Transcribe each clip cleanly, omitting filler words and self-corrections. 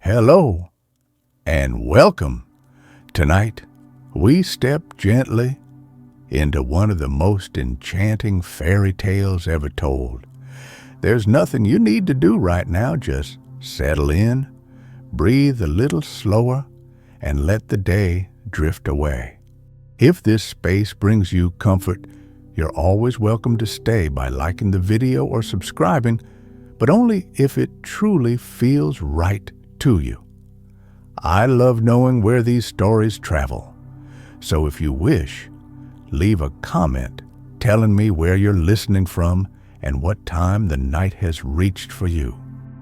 Hello and welcome. Tonight, we step gently into one of the most enchanting fairy tales ever told. There's nothing you need to do right now. Just settle in, breathe a little slower, and let the day drift away. If this space brings you comfort, you're always welcome to stay by liking the video or subscribing, but only if it truly feels right to you. I love knowing where these stories travel, so if you wish, leave a comment telling me where you're listening from and what time the night has reached for you.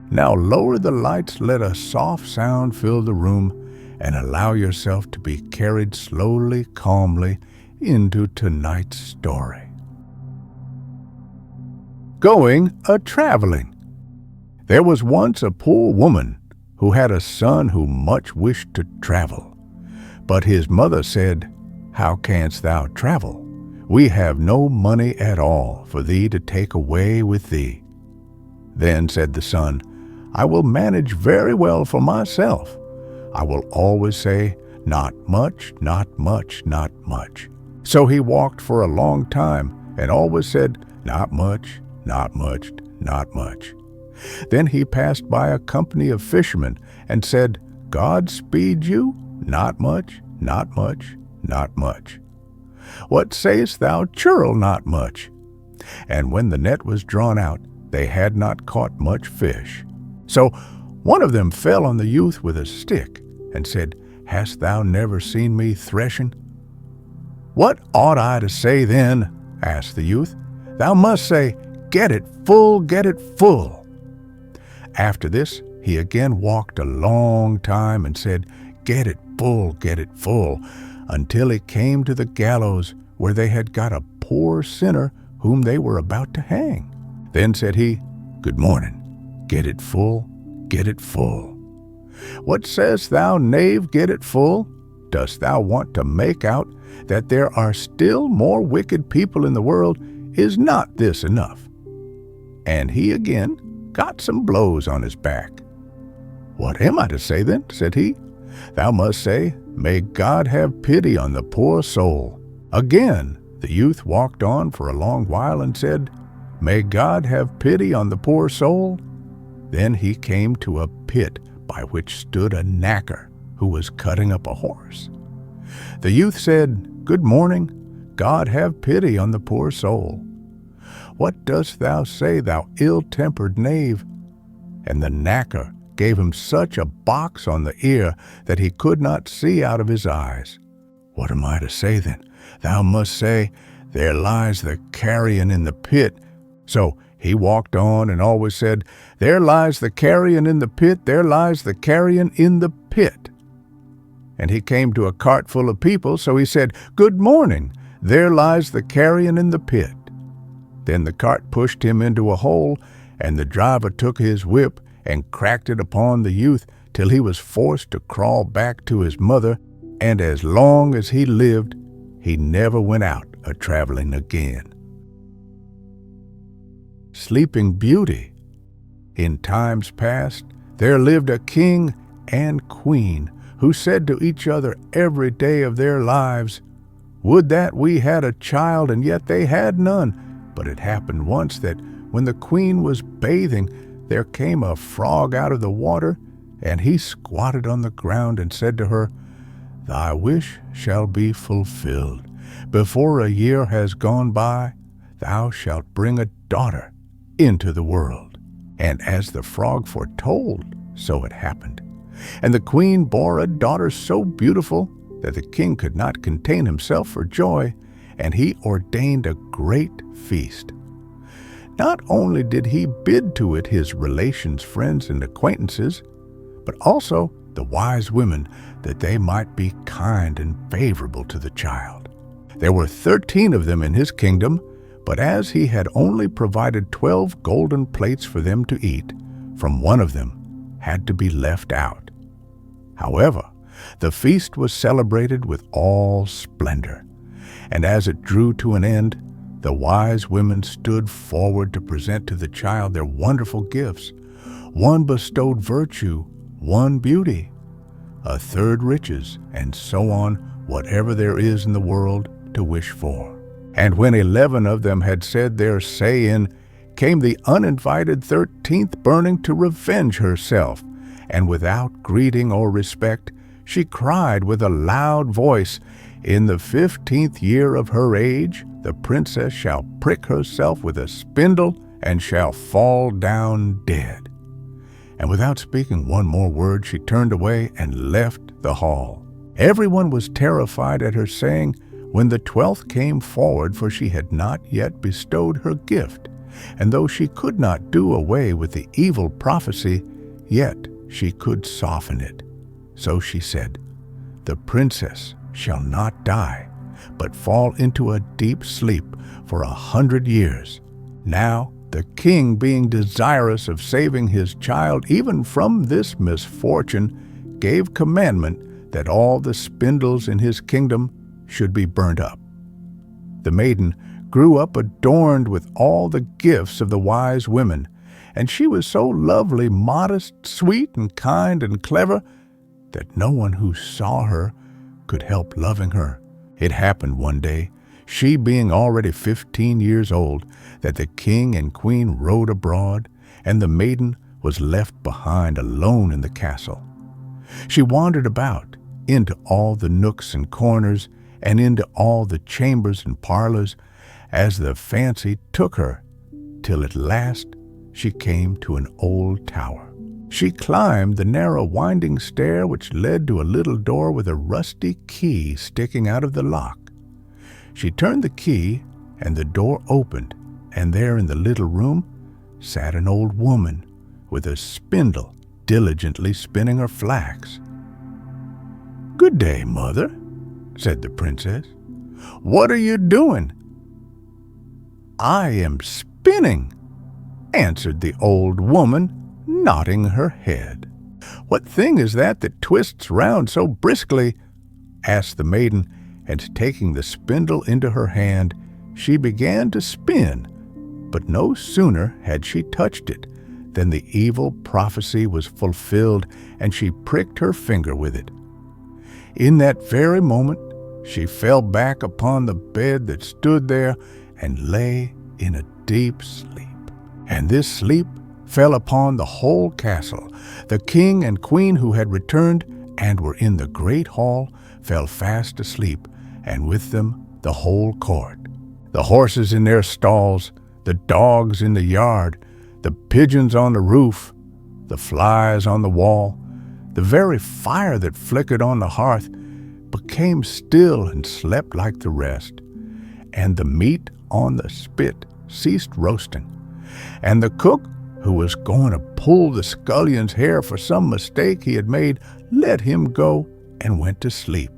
Now lower the lights, let a soft sound fill the room, and allow yourself to be carried slowly, calmly into tonight's story. Going a-traveling. There was once a poor woman who had a son who much wished to travel. But his mother said, "How canst thou travel? We have no money at all for thee to take away with thee." Then said the son, "I will manage very well for myself. I will always say, 'Not much, not much, not much.'" So he walked for a long time and always said, "Not much, not much, not much." Then he passed by a company of fishermen and said, "God speed you, not much, not much, not much. What sayest thou, churl, not much?" And when the net was drawn out, they had not caught much fish. So one of them fell on the youth with a stick and said, "Hast thou never seen me threshing?" "What ought I to say then?" asked the youth. "Thou must say, 'Get it full, get it full.'" After this, he again walked a long time and said, "Get it full," until he came to the gallows where they had got a poor sinner whom they were about to hang. Then said he, "Good morning, get it full, get it full." "What sayest thou, knave, get it full? Dost thou want to make out that there are still more wicked people in the world? Is not this enough?" And he again got some blows on his back. "What am I to say then?" said he. "Thou must say, 'May God have pity on the poor soul.'" Again the youth walked on for a long while and said, "May God have pity on the poor soul." Then he came to a pit by which stood a knacker who was cutting up a horse. The youth said, "Good morning, God have pity on the poor soul." "What dost thou say, thou ill-tempered knave?" And the knacker gave him such a box on the ear that he could not see out of his eyes. "What am I to say then?" "Thou must say, 'There lies the carrion in the pit.'" So he walked on and always said, "There lies the carrion in the pit, there lies the carrion in the pit." And he came to a cart full of people, so he said, "Good morning, there lies the carrion in the pit." Then the cart pushed him into a hole, and the driver took his whip and cracked it upon the youth till he was forced to crawl back to his mother, and as long as he lived, he never went out a-traveling again. Sleeping Beauty. In times past, there lived a king and queen who said to each other every day of their lives, "Would that we had a child, and yet they had none." But it happened once that when the queen was bathing, there came a frog out of the water, and he squatted on the ground and said to her, "Thy wish shall be fulfilled. Before a year has gone by, thou shalt bring a daughter into the world." And as the frog foretold, so it happened. And the queen bore a daughter so beautiful that the king could not contain himself for joy, and he ordained a great feast. Not only did he bid to it his relations, friends, and acquaintances, but also the wise women, that they might be kind and favorable to the child. There were 13 of them in his kingdom, but as he had only provided 12 golden plates for them to eat, from one of them had to be left out. However, the feast was celebrated with all splendor, and as it drew to an end, the wise women stood forward to present to the child their wonderful gifts. One bestowed virtue, one beauty, a third riches, and so on, whatever there is in the world to wish for. And when 11 of them had said their say in, came the uninvited 13th burning to revenge herself, and without greeting or respect, she cried with a loud voice, in the 15th year of her age, the princess shall prick herself with a spindle and shall fall down dead. And without speaking one more word, she turned away and left the hall. Everyone was terrified at her saying, when the 12th came forward, for she had not yet bestowed her gift. And though she could not do away with the evil prophecy, yet she could soften it. So she said, the princess shall not die, but fall into a deep sleep for 100 years. Now the king, being desirous of saving his child even from this misfortune, gave commandment that all the spindles in his kingdom should be burnt up. The maiden grew up adorned with all the gifts of the wise women, and she was so lovely, modest, sweet, and kind and clever that no one who saw her could help loving her. It happened one day, she being already 15 years old, that the king and queen rode abroad, and the maiden was left behind alone in the castle. She wandered about into all the nooks and corners, and into all the chambers and parlors, as the fancy took her, till at last she came to an old tower. She climbed the narrow winding stair which led to a little door with a rusty key sticking out of the lock. She turned the key, and the door opened, and there in the little room sat an old woman with a spindle diligently spinning her flax. "Good day, mother," said the princess. "What are you doing?" "I am spinning," answered the old woman, nodding her head. "What thing is that twists round so briskly?" asked the maiden, and taking the spindle into her hand, she began to spin. But no sooner had she touched it than the evil prophecy was fulfilled, and she pricked her finger with it. In that very moment she fell back upon the bed that stood there and lay in a deep sleep. And this sleep fell upon the whole castle. The king and queen who had returned and were in the great hall fell fast asleep, and with them the whole court. The horses in their stalls, the dogs in the yard, the pigeons on the roof, the flies on the wall, the very fire that flickered on the hearth became still and slept like the rest, and the meat on the spit ceased roasting, and the cook, who was going to pull the scullion's hair for some mistake he had made, let him go and went to sleep.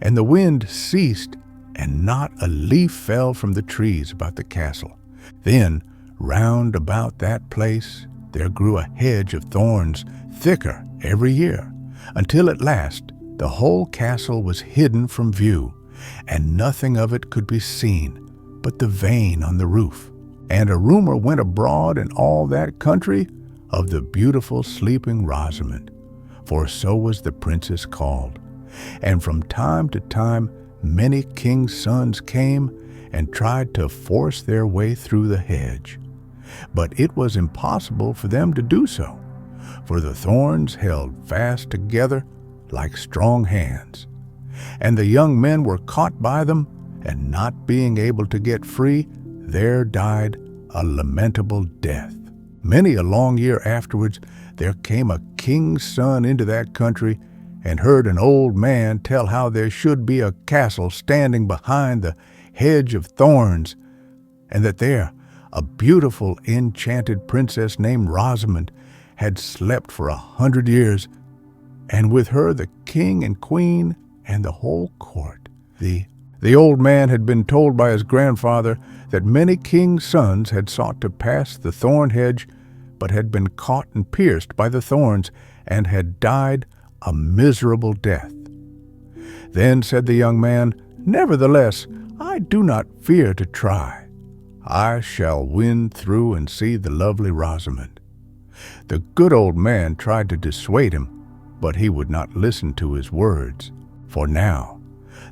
And the wind ceased, and not a leaf fell from the trees about the castle. Then round about that place there grew a hedge of thorns, thicker every year, until at last the whole castle was hidden from view, and nothing of it could be seen but the vane on the roof. And a rumor went abroad in all that country of the beautiful sleeping Rosamond, for so was the princess called. And from time to time many kings' sons came and tried to force their way through the hedge. But it was impossible for them to do so, for the thorns held fast together like strong hands. And the young men were caught by them, and not being able to get free, there died a lamentable death. Many a long year afterwards there came a king's son into that country, and heard an old man tell how there should be a castle standing behind the hedge of thorns, and that there a beautiful enchanted princess named Rosamond had slept for 100 years, and with her the king and queen and the whole court. The old man had been told by his grandfather that many kings' sons had sought to pass the thorn hedge, but had been caught and pierced by the thorns, and had died a miserable death. Then said the young man, "Nevertheless, I do not fear to try. I shall win through and see the lovely Rosamond." The good old man tried to dissuade him, but he would not listen to his words. For now,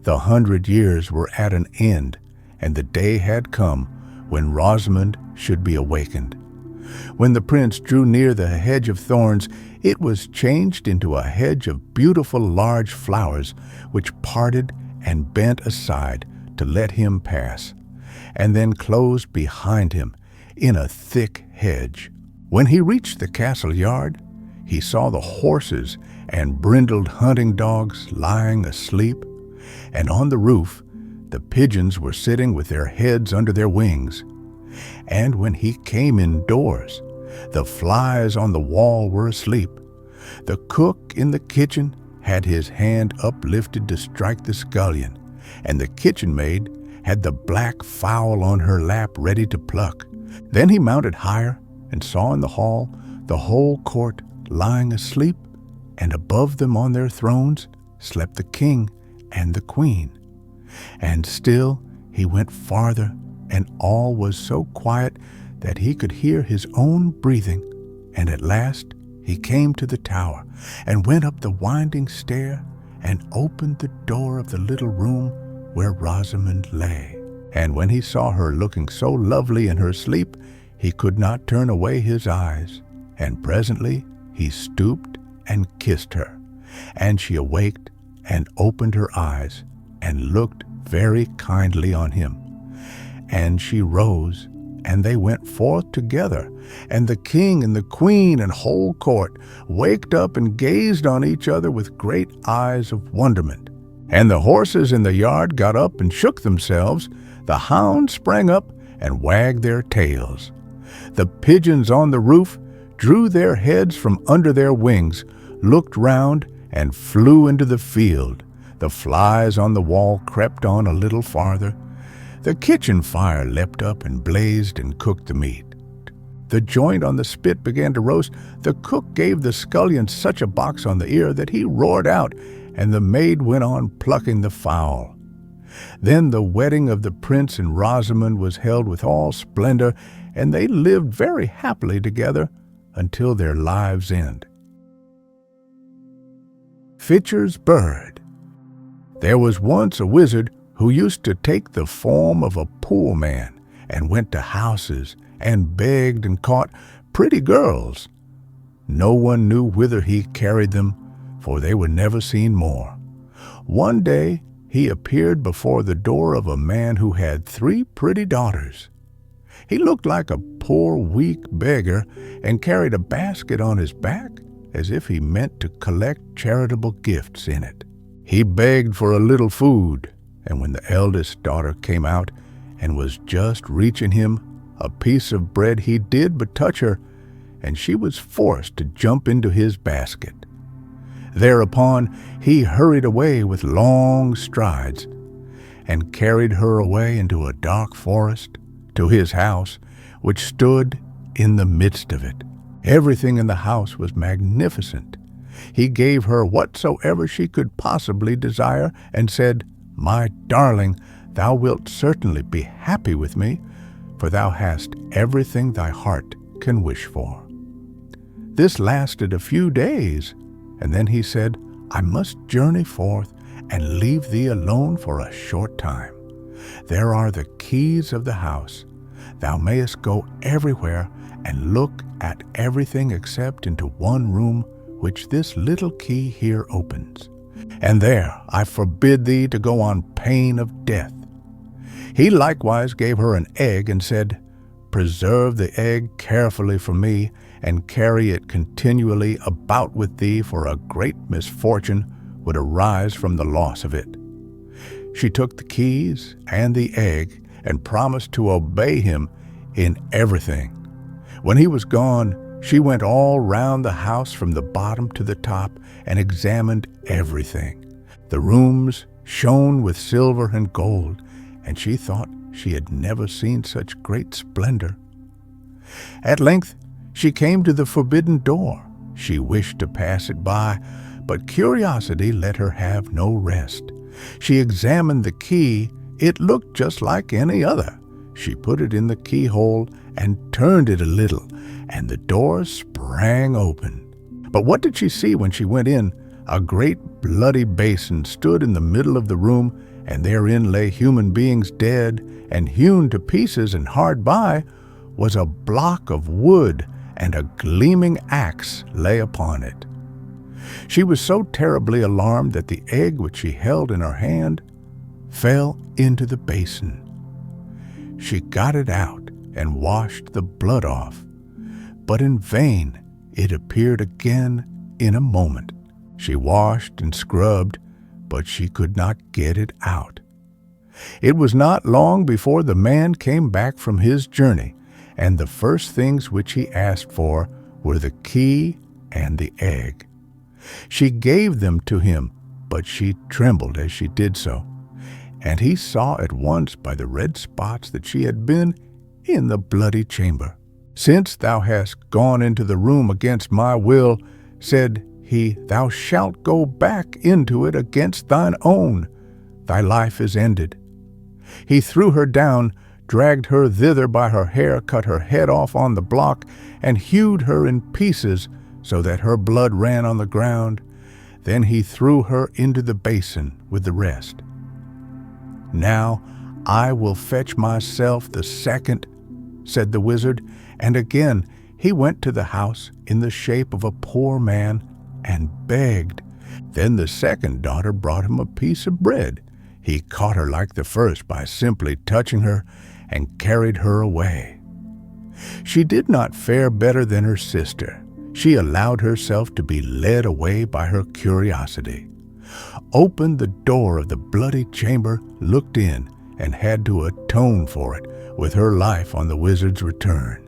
the 100 years were at an end, and the day had come when Rosamond should be awakened. When the prince drew near the hedge of thorns, it was changed into a hedge of beautiful large flowers, which parted and bent aside to let him pass, and then closed behind him in a thick hedge. When he reached the castle yard, he saw the horses and brindled hunting dogs lying asleep, and on the roof the pigeons were sitting with their heads under their wings. And when he came indoors, the flies on the wall were asleep. The cook in the kitchen had his hand uplifted to strike the scullion, and the kitchen maid had the black fowl on her lap ready to pluck. Then he mounted higher and saw in the hall the whole court lying asleep, and above them on their thrones slept the king and the queen. And still he went farther, and all was so quiet that he could hear his own breathing. And at last he came to the tower, and went up the winding stair, and opened the door of the little room where Rosamond lay. And when he saw her looking so lovely in her sleep, he could not turn away his eyes. And presently he stooped and kissed her, and she awaked and opened her eyes, and looked very kindly on him. And she rose, and they went forth together, and the king and the queen and whole court waked up and gazed on each other with great eyes of wonderment. And the horses in the yard got up and shook themselves, the hounds sprang up and wagged their tails. The pigeons on the roof drew their heads from under their wings, looked round, and flew into the field. The flies on the wall crept on a little farther. The kitchen fire leapt up and blazed and cooked the meat. The joint on the spit began to roast. The cook gave the scullion such a box on the ear that he roared out, and the maid went on plucking the fowl. Then the wedding of the prince and Rosamond was held with all splendor, and they lived very happily together until their lives' end. Fitcher's Bird. There was once a wizard who used to take the form of a poor man, and went to houses and begged and caught pretty girls. No one knew whither he carried them, for they were never seen more. One day he appeared before the door of a man who had 3 pretty daughters. He looked like a poor, weak beggar, and carried a basket on his back, as if he meant to collect charitable gifts in it. He begged for a little food, and when the eldest daughter came out and was just reaching him a piece of bread, he did but touch her, and she was forced to jump into his basket. Thereupon he hurried away with long strides, and carried her away into a dark forest, to his house, which stood in the midst of it. Everything in the house was magnificent. He gave her whatsoever she could possibly desire, and said, "My darling, thou wilt certainly be happy with me, for thou hast everything thy heart can wish for." This lasted a few days, and then he said, "I must journey forth and leave thee alone for a short time. There are the keys of the house. Thou mayest go everywhere and look at everything except into one room which this little key here opens. And there I forbid thee to go on pain of death." He likewise gave her an egg and said, "Preserve the egg carefully for me, and carry it continually about with thee, for a great misfortune would arise from the loss of it." She took the keys and the egg, and promised to obey him in everything. When he was gone, she went all round the house from the bottom to the top, and examined everything. The rooms shone with silver and gold, and she thought she had never seen such great splendor. At length she came to the forbidden door. She wished to pass it by, but curiosity let her have no rest. She examined the key. It looked just like any other. She put it in the keyhole and turned it a little, and the door sprang open. But what did she see when she went in? A great bloody basin stood in the middle of the room, and therein lay human beings dead and hewn to pieces, and hard by was a block of wood, and a gleaming axe lay upon it. She was so terribly alarmed that the egg which she held in her hand fell into the basin. She got it out and washed the blood off, but in vain. It appeared again in a moment. She washed and scrubbed, but she could not get it out. It was not long before the man came back from his journey, and the first things which he asked for were the key and the egg. She gave them to him, but she trembled as she did so, and he saw at once by the red spots that she had been in the bloody chamber. "Since thou hast gone into the room against my will," said he, "thou shalt go back into it against thine own. Thy life is ended." He threw her down, dragged her thither by her hair, cut her head off on the block, and hewed her in pieces, so that her blood ran on the ground. Then he threw her into the basin with the rest. "Now I will fetch myself the second," said the wizard, and again he went to the house in the shape of a poor man and begged. Then the second daughter brought him a piece of bread. He caught her like the first by simply touching her, and carried her away. She did not fare better than her sister. She allowed herself to be led away by her curiosity, opened the door of the bloody chamber, looked in, and had to atone for it with her life on the wizard's return.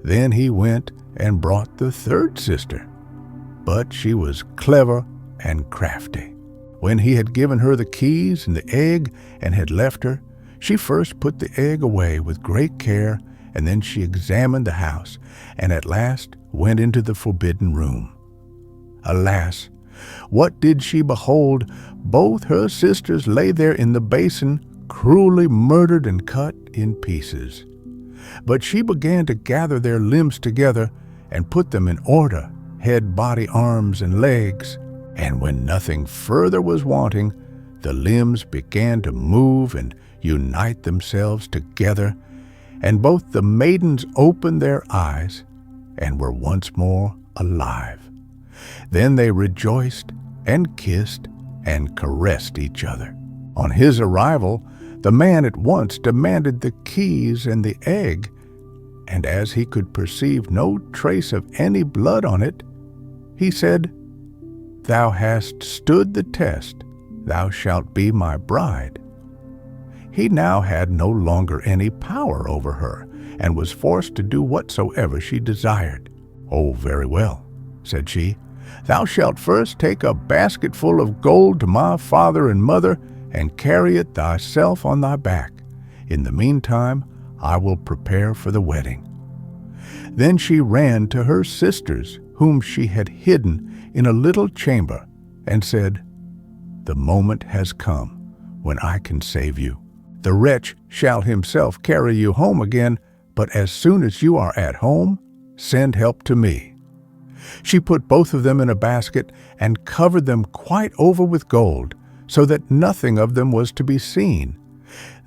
Then he went and brought the third sister, but she was clever and crafty. When he had given her the keys and the egg and had left her, she first put the egg away with great care, and then she examined the house, and at last went into the forbidden room. Alas, what did she behold? Both her sisters lay there in the basin, cruelly murdered and cut in pieces. But she began to gather their limbs together and put them in order, head, body, arms, and legs. And when nothing further was wanting, the limbs began to move and unite themselves together, and both the maidens opened their eyes and were once more alive. Then they rejoiced and kissed and caressed each other. On his arrival, the man at once demanded the keys and the egg, and as he could perceive no trace of any blood on it, he said, "Thou hast stood the test, thou shalt be my bride." He now had no longer any power over her, and was forced to do whatsoever she desired. "Oh, very well," said she. "Thou shalt first take a basketful of gold to my father and mother, and carry it thyself on thy back. In the meantime, I will prepare for the wedding." Then she ran to her sisters, whom she had hidden in a little chamber, and said, "The moment has come when I can save you. The wretch shall himself carry you home again, but as soon as you are at home, send help to me." She put both of them in a basket and covered them quite over with gold, so that nothing of them was to be seen.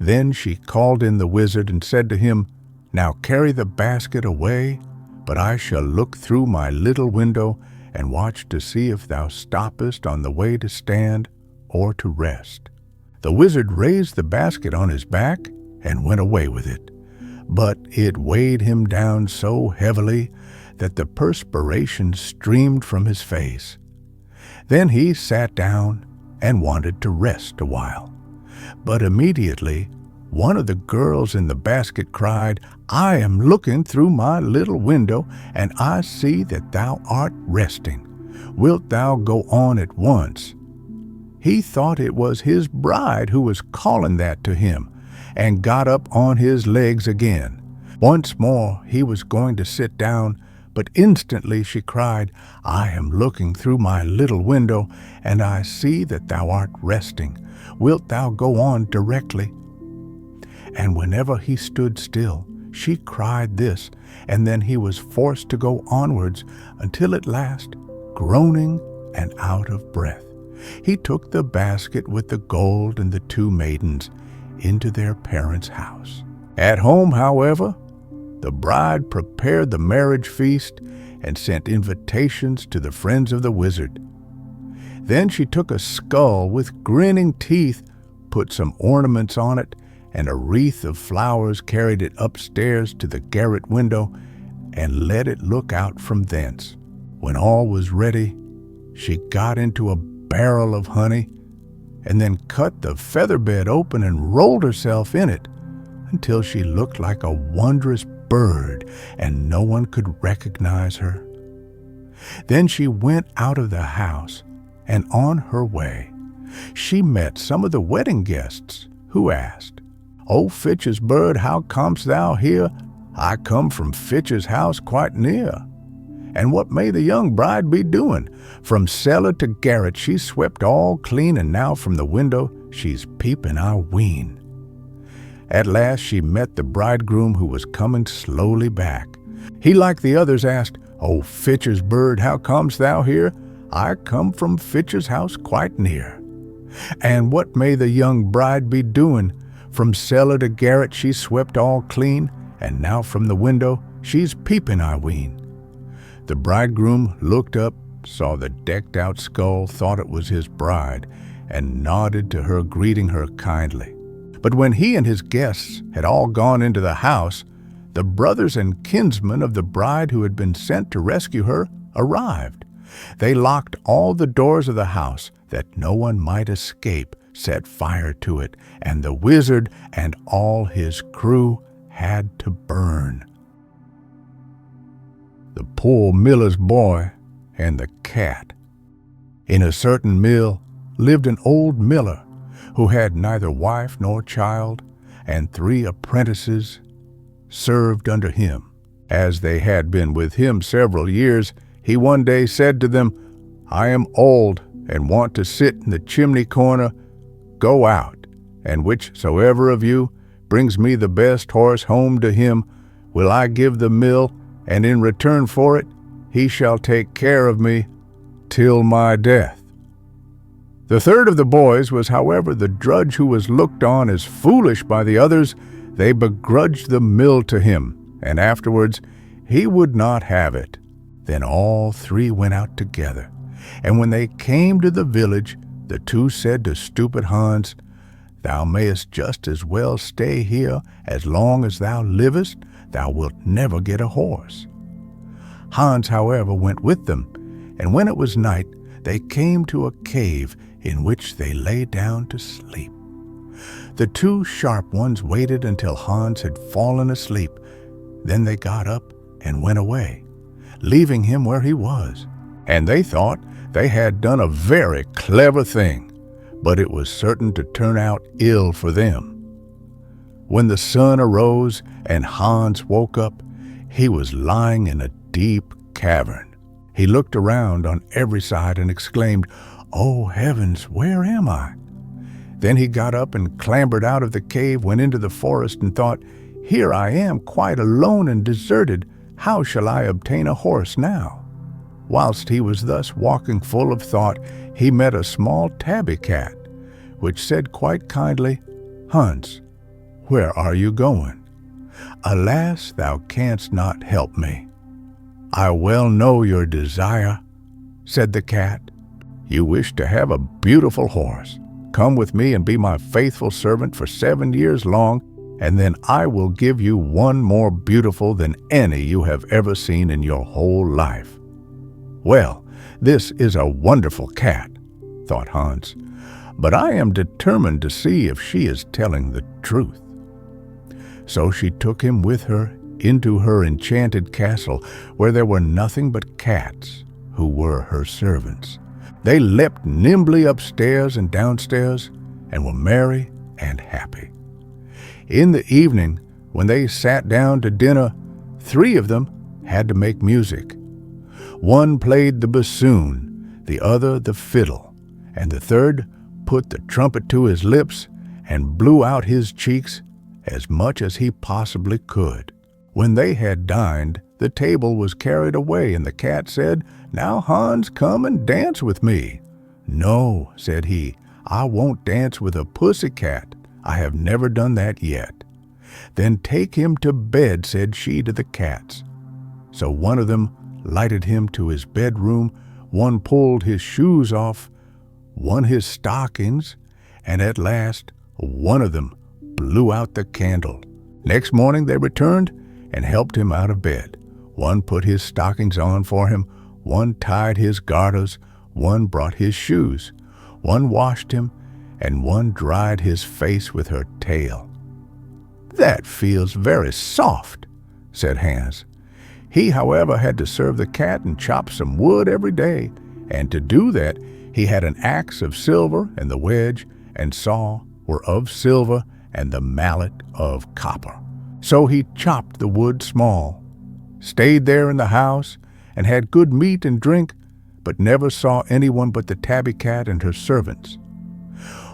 Then she called in the wizard and said to him, "Now carry the basket away, but I shall look through my little window and watch to see if thou stoppest on the way to stand or to rest." The wizard raised the basket on his back and went away with it, but it weighed him down so heavily that the perspiration streamed from his face. Then he sat down and wanted to rest a while. But immediately one of the girls in the basket cried, "I am looking through my little window, and I see that thou art resting. Wilt thou go on at once?" He thought it was his bride who was calling that to him, and got up on his legs again. Once more he was going to sit down, but instantly she cried, "I am looking through my little window, and I see that thou art resting. Wilt thou go on directly?" And whenever he stood still, she cried this, and then he was forced to go onwards until at last, groaning and out of breath, he took the basket with the gold and the two maidens into their parents' house. At home, however, the bride prepared the marriage feast and sent invitations to the friends of the wizard. Then she took a skull with grinning teeth, put some ornaments on it, and a wreath of flowers, carried it upstairs to the garret window, and let it look out from thence. When all was ready, she got into a barrel of honey, and then cut the feather bed open and rolled herself in it until she looked like a wondrous bird, and no one could recognize her. Then she went out of the house, and on her way, she met some of the wedding guests, who asked, "O Fitcher's bird, how comest thou here? I come from Fitcher's house quite near. And what may the young bride be doing? From cellar to garret she's swept all clean, and now from the window she's peeping, I ween." At last she met the bridegroom, who was coming slowly back. He, like the others, asked, "O Fitcher's bird, how comest thou here? I come from Fitcher's house quite near. And what may the young bride be doing? From cellar to garret she's swept all clean, and now from the window she's peeping, I ween." The bridegroom looked up, saw the decked-out skull, thought it was his bride, and nodded to her, greeting her kindly. But when he and his guests had all gone into the house, the brothers and kinsmen of the bride who had been sent to rescue her arrived. They locked all the doors of the house, that no one might escape, set fire to it, and the wizard and all his crew had to burn. The poor miller's boy and the cat. In a certain mill lived an old miller, who had neither wife nor child, and 3 apprentices served under him. As they had been with him several years, he one day said to them, "I am old, and want to sit in the chimney corner. Go out, and whichsoever of you brings me the best horse home to him, will I give the mill, and in return for it he shall take care of me till my death." The third of the boys was, however, the drudge, who was looked on as foolish by the others. They begrudged the mill to him, and afterwards he would not have it. Then all 3 went out together, and when they came to the village, the 2 said to stupid Hans, "Thou mayest just as well stay here as long as thou livest. Thou wilt never get a horse." Hans, however, went with them, and when it was night, they came to a cave in which they lay down to sleep. The 2 sharp ones waited until Hans had fallen asleep. Then they got up and went away, leaving him where he was. And they thought they had done a very clever thing, but it was certain to turn out ill for them. When the sun arose and Hans woke up, he was lying in a deep cavern. He looked around on every side and exclaimed, "Oh heavens, where am I?" Then he got up and clambered out of the cave, went into the forest, and thought, "Here I am, quite alone and deserted. How shall I obtain a horse now?" Whilst he was thus walking full of thought, he met a small tabby cat, which said quite kindly, "Hans, where are you going?" "Alas, thou canst not help me." "I well know your desire," said the cat. "You wish to have a beautiful horse. Come with me and be my faithful servant for 7 years long, and then I will give you one more beautiful than any you have ever seen in your whole life." "Well, this is a wonderful cat," thought Hans, "but I am determined to see if she is telling the truth." So she took him with her into her enchanted castle, where there were nothing but cats, who were her servants. They leapt nimbly upstairs and downstairs, and were merry and happy. In the evening, when they sat down to dinner, 3 of them had to make music. One played the bassoon, the other the fiddle, and the third put the trumpet to his lips and blew out his cheeks as much as he possibly could. When they had dined, the table was carried away, and the cat said, "Now, Hans, come and dance with me." "No," said he, "I won't dance with a pussy cat. I have never done that yet." "Then take him to bed," said she to the cats. So one of them lighted him to his bedroom, one pulled his shoes off, one his stockings, and at last one of them blew out the candle. Next morning they returned and helped him out of bed. One put his stockings on for him, one tied his garters, one brought his shoes, one washed him, and one dried his face with her tail. "That feels very soft," said Hans. He, however, had to serve the cat and chop some wood every day, and to do that he had an axe of silver, and the wedge and saw were of silver, and the mallet of copper. So he chopped the wood small, stayed there in the house, and had good meat and drink, but never saw anyone but the tabby cat and her servants.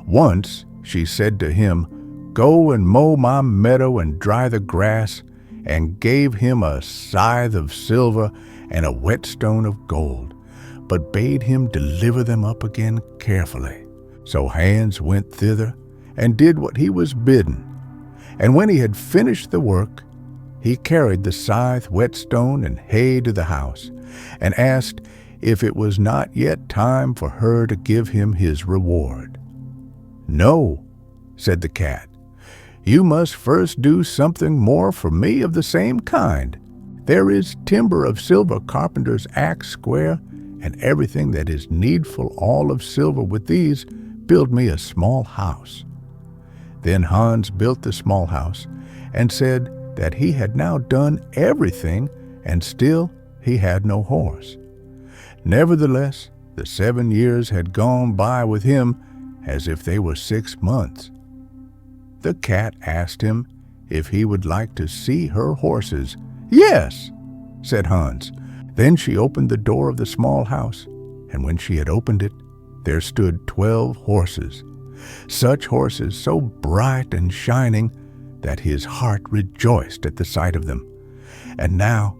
Once she said to him, "Go and mow my meadow and dry the grass," and gave him a scythe of silver and a whetstone of gold, but bade him deliver them up again carefully. So Hans went thither and did what he was bidden. And when he had finished the work, he carried the scythe, whetstone, and hay to the house, and asked if it was not yet time for her to give him his reward. "No," said the cat. "You must first do something more for me of the same kind. There is timber of silver carpenter's axe square, and everything that is needful all of silver. With these build me a small house." Then Hans built the small house, and said that he had now done everything, and still he had no horse. Nevertheless, the 7 years had gone by with him as if they were 6 months. The cat asked him if he would like to see her horses. "Yes," said Hans. Then she opened the door of the small house, and when she had opened it, there stood 12 horses. Such horses, so bright and shining that his heart rejoiced at the sight of them. And now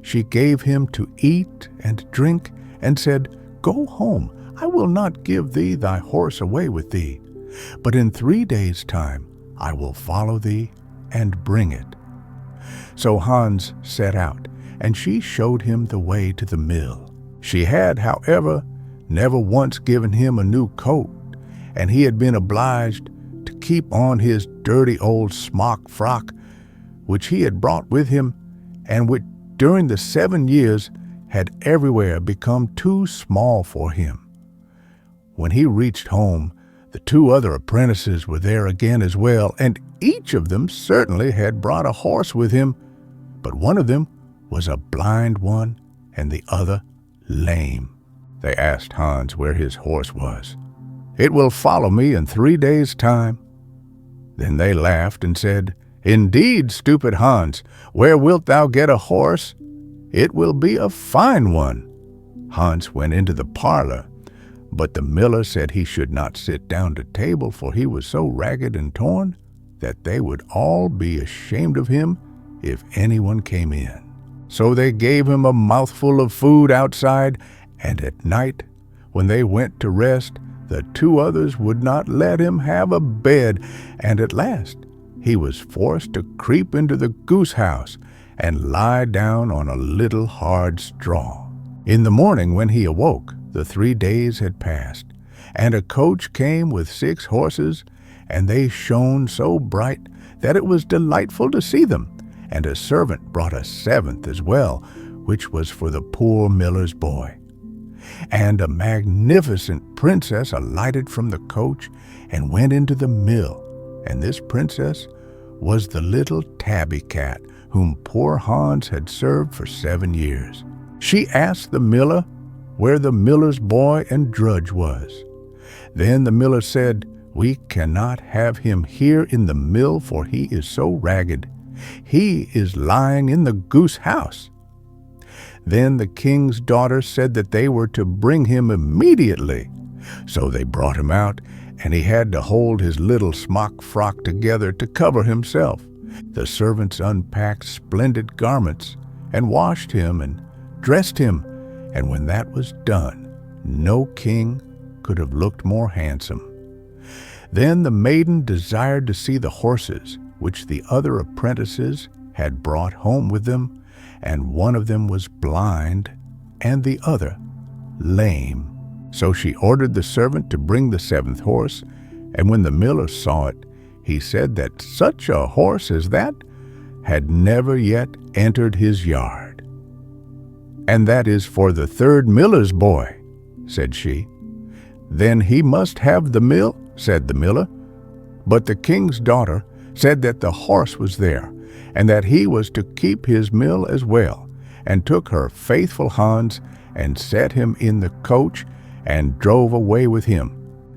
she gave him to eat and drink, and said, "Go home, I will not give thee thy horse away with thee, but in 3 days' time I will follow thee and bring it." So Hans set out, and she showed him the way to the mill. She had, however, never once given him a new coat, and he had been obliged to keep on his dirty old smock frock, which he had brought with him, and which during the 7 years had everywhere become too small for him. When he reached home, the 2 other apprentices were there again as well, and each of them certainly had brought a horse with him, but one of them was a blind one, and the other lame. They asked Hans where his horse was. "It will follow me in 3 days' time." Then they laughed and said, "Indeed, stupid Hans, where wilt thou get a horse? It will be a fine one." Hans went into the parlor, but the miller said he should not sit down to table, for he was so ragged and torn that they would all be ashamed of him if anyone came in. So they gave him a mouthful of food outside, and at night, when they went to rest, the 2 others would not let him have a bed, and at last he was forced to creep into the goose house and lie down on a little hard straw. In the morning when he awoke, the 3 days had passed, and a coach came with 6 horses, and they shone so bright that it was delightful to see them, and a servant brought a 7th as well, which was for the poor miller's boy. And a magnificent princess alighted from the coach and went into the mill, and this princess was the little tabby cat whom poor Hans had served for 7 years. She asked the miller where the miller's boy and drudge was. Then the miller said, "We cannot have him here in the mill, for he is so ragged. He is lying in the goose house." Then the king's daughter said that they were to bring him immediately. So they brought him out, and he had to hold his little smock frock together to cover himself. The servants unpacked splendid garments and washed him and dressed him, and when that was done, no king could have looked more handsome. Then the maiden desired to see the horses which the other apprentices had brought home with them, and one of them was blind and the other lame. So she ordered the servant to bring the seventh horse, and when the miller saw it, he said that such a horse as that had never yet entered his yard. "And that is for the third miller's boy," said she. "Then he must have the mill," said the miller. But the king's daughter said that the horse was there, and that he was to keep his mill as well, and took her faithful Hans and set him in the coach and drove away with him.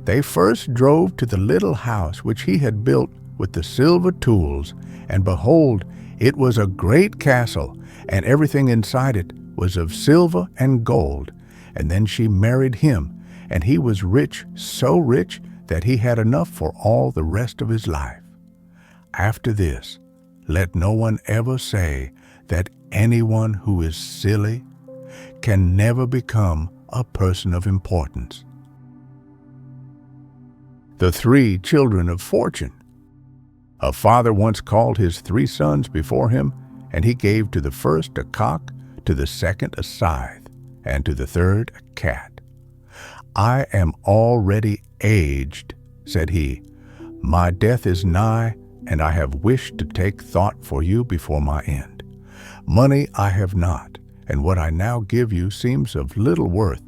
They first drove to the little house which he had built with the silver tools, and behold, it was a great castle, and everything inside it was of silver and gold. And then she married him, and he was rich, so rich that he had enough for all the rest of his life. After this, let no one ever say that anyone who is silly can never become a person of importance. The three children of fortune. A father once called his three sons before him, and he gave to the first a cock, to the second a scythe, and to the third a cat. "I am already aged," said he. "My death is nigh, and I have wished to take thought for you before my end. Money I have not, and what I now give you seems of little worth,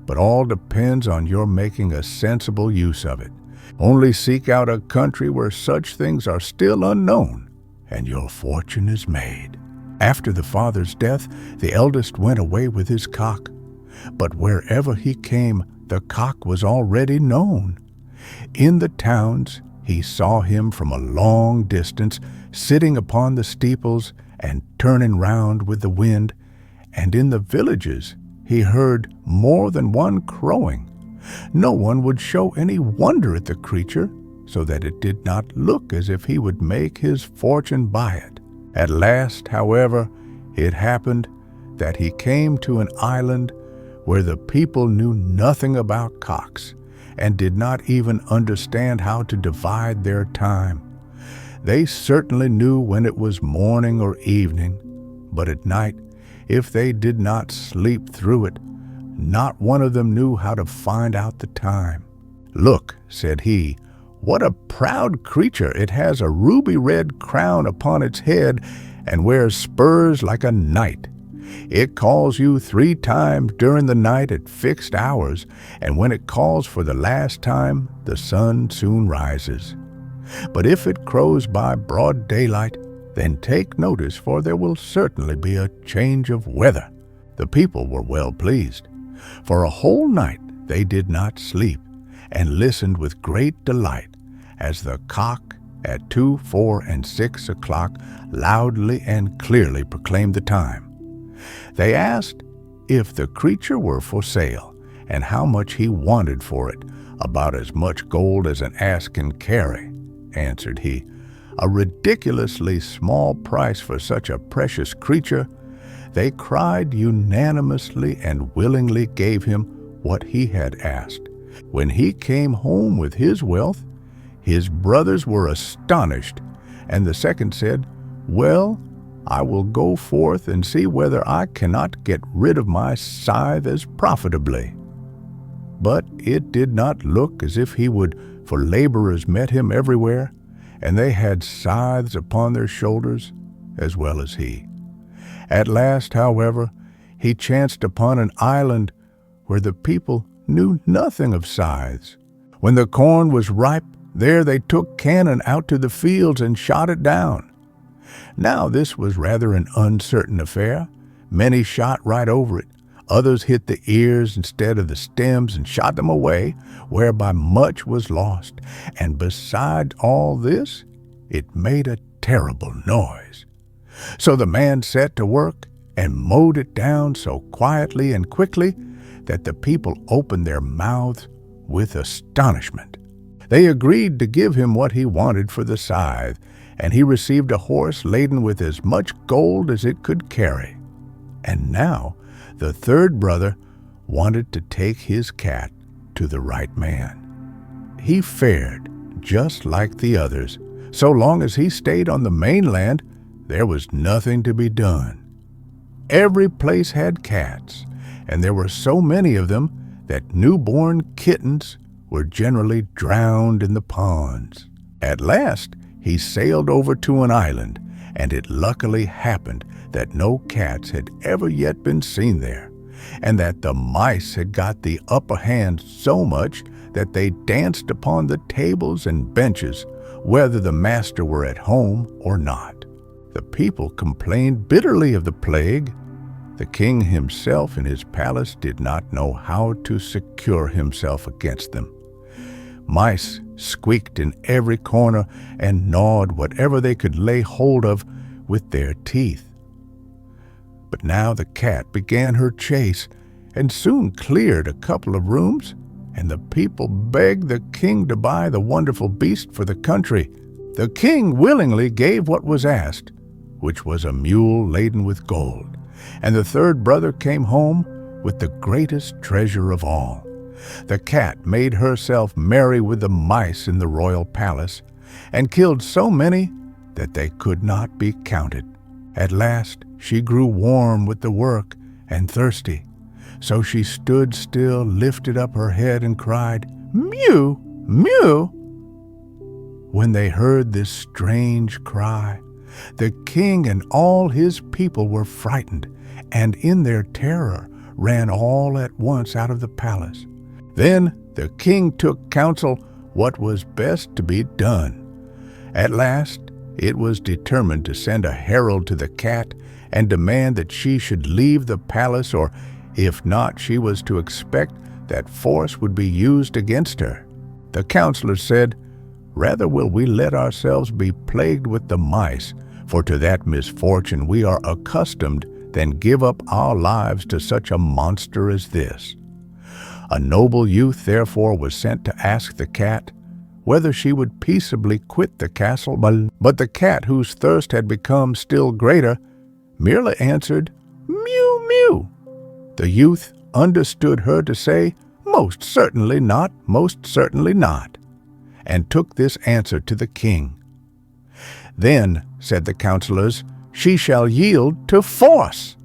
but all depends on your making a sensible use of it. Only seek out a country where such things are still unknown, and your fortune is made." After the father's death, the eldest went away with his cock, but wherever he came, the cock was already known. In the towns, he saw him from a long distance, sitting upon the steeples and turning round with the wind, and in the villages he heard more than one crowing. No one would show any wonder at the creature, so that it did not look as if he would make his fortune by it. At last, however, it happened that he came to an island where the people knew nothing about cocks, and did not even understand how to divide their time. They certainly knew when it was morning or evening, but at night, if they did not sleep through it, not one of them knew how to find out the time. "Look," said he, "what a proud creature! It has a ruby-red crown upon its head, and wears spurs like a knight. It calls you 3 times during the night at fixed hours, and when it calls for the last time, the sun soon rises. But if it crows by broad daylight, then take notice, for there will certainly be a change of weather." The people were well pleased. For a whole night they did not sleep, and listened with great delight as the cock at 2, 4, and 6 o'clock loudly and clearly proclaimed the time. They asked if the creature were for sale, and how much he wanted for it. "About as much gold as an ass can carry," answered he. "A ridiculously small price for such a precious creature." They cried unanimously and willingly gave him what he had asked. When he came home with his wealth, his brothers were astonished, and the second said, "Well, I will go forth and see whether I cannot get rid of my scythe as profitably." But it did not look as if he would, for laborers met him everywhere, and they had scythes upon their shoulders as well as he. At last, however, he chanced upon an island where the people knew nothing of scythes. When the corn was ripe, there they took cannon out to the fields and shot it down. Now this was rather an uncertain affair. Many shot right over it. Others hit the ears instead of the stems and shot them away, whereby much was lost. And besides all this, it made a terrible noise. So the man set to work and mowed it down so quietly and quickly that the people opened their mouths with astonishment. They agreed to give him what he wanted for the scythe, and he received a horse laden with as much gold as it could carry. And now the third brother wanted to take his cat to the right man. He fared just like the others. So long as he stayed on the mainland, there was nothing to be done. Every place had cats, and there were so many of them that newborn kittens were generally drowned in the ponds. At last, he sailed over to an island, and it luckily happened that no cats had ever yet been seen there, and that the mice had got the upper hand so much that they danced upon the tables and benches, whether the master were at home or not. The people complained bitterly of the plague. The king himself in his palace did not know how to secure himself against them. Mice squeaked in every corner and gnawed whatever they could lay hold of with their teeth. But now the cat began her chase and soon cleared a couple of rooms, and the people begged the king to buy the wonderful beast for the country. The king willingly gave what was asked, which was a mule laden with gold, and the third brother came home with the greatest treasure of all. The cat made herself merry with the mice in the royal palace, and killed so many that they could not be counted. At last she grew warm with the work and thirsty, so she stood still, lifted up her head, and cried, "Mew, mew!" When they heard this strange cry, the king and all his people were frightened, and in their terror ran all at once out of the palace. Then the king took counsel what was best to be done. At last it was determined to send a herald to the cat and demand that she should leave the palace, or if not, she was to expect that force would be used against her. The counselors said, "Rather will we let ourselves be plagued with the mice, for to that misfortune we are accustomed, than give up our lives to such a monster as this." A noble youth therefore was sent to ask the cat whether she would peaceably quit the castle, but the cat, whose thirst had become still greater, merely answered, "Mew, mew." The youth understood her to say, "Most certainly not, most certainly not," and took this answer to the king. "Then," said the counselors, "she shall yield to force."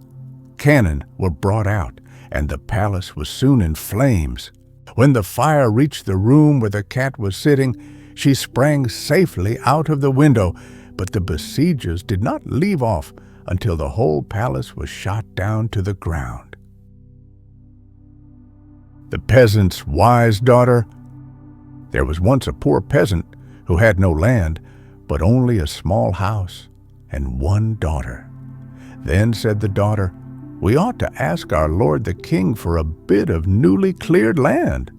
Cannon were brought out, and the palace was soon in flames. When the fire reached the room where the cat was sitting, she sprang safely out of the window, but the besiegers did not leave off until the whole palace was shot down to the ground. The peasant's wise daughter. There was once a poor peasant who had no land, but only a small house and one daughter. Then said the daughter, "We ought to ask our lord the king for a bit of newly cleared land."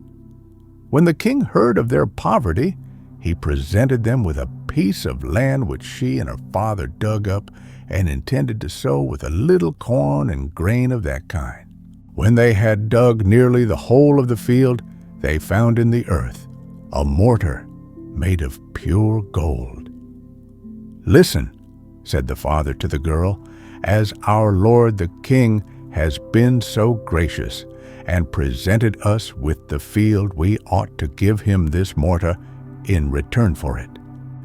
When the king heard of their poverty, he presented them with a piece of land which she and her father dug up and intended to sow with a little corn and grain of that kind. When they had dug nearly the whole of the field, they found in the earth a mortar made of pure gold. "Listen," said the father to the girl, "as our lord the king has been so gracious and presented us with the field, we ought to give him this mortar in return for it."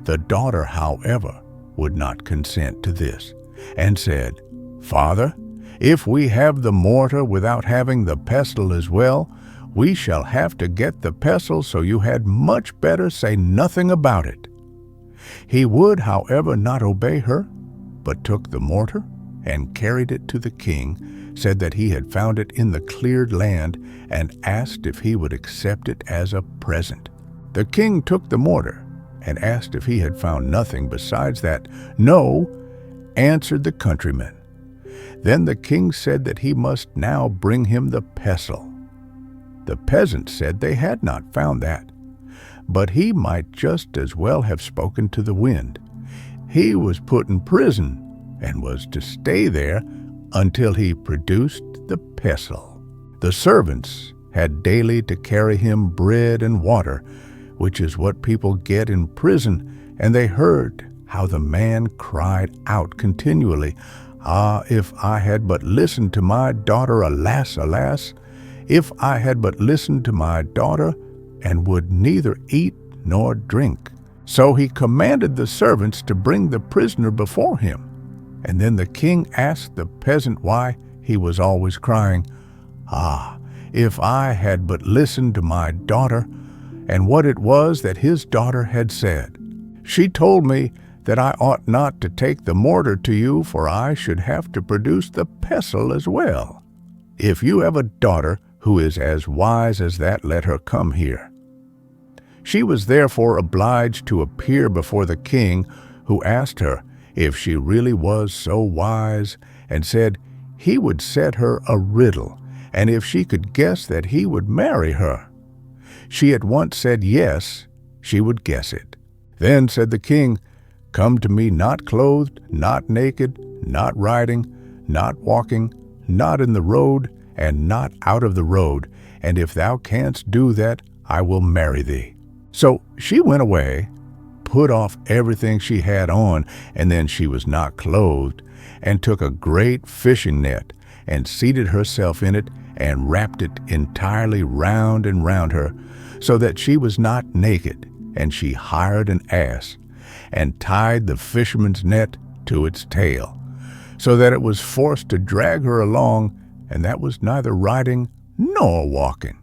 The daughter, however, would not consent to this, and said, "Father, if we have the mortar without having the pestle as well, we shall have to get the pestle, so you had much better say nothing about it." He would, however, not obey her, but took the mortar and carried it to the king, said that he had found it in the cleared land, and asked if he would accept it as a present. The king took the mortar and asked if he had found nothing besides that. "No," answered the countryman. Then the king said that he must now bring him the pestle. The peasant said they had not found that, but he might just as well have spoken to the wind. He was put in prison and was to stay there until he produced the pestle. The servants had daily to carry him bread and water, which is what people get in prison, and they heard how the man cried out continually, "Ah, if I had but listened to my daughter, alas, alas! If I had but listened to my daughter, and would neither eat nor drink." So he commanded the servants to bring the prisoner before him. And then the king asked the peasant why he was always crying, "Ah, if I had but listened to my daughter," and what it was that his daughter had said. "She told me that I ought not to take the mortar to you, for I should have to produce the pestle as well. If you have a daughter who is as wise as that, let her come here." She was therefore obliged to appear before the king, who asked her if she really was so wise, and said he would set her a riddle, and if she could guess that he would marry her. She at once said yes, she would guess it. Then said the king, "Come to me not clothed, not naked, not riding, not walking, not in the road, and not out of the road, and if thou canst do that, I will marry thee." So she went away, put off everything she had on, and then she was not clothed, and took a great fishing net, and seated herself in it, and wrapped it entirely round and round her, so that she was not naked. And she hired an ass, and tied the fisherman's net to its tail, so that it was forced to drag her along, and that was neither riding nor walking.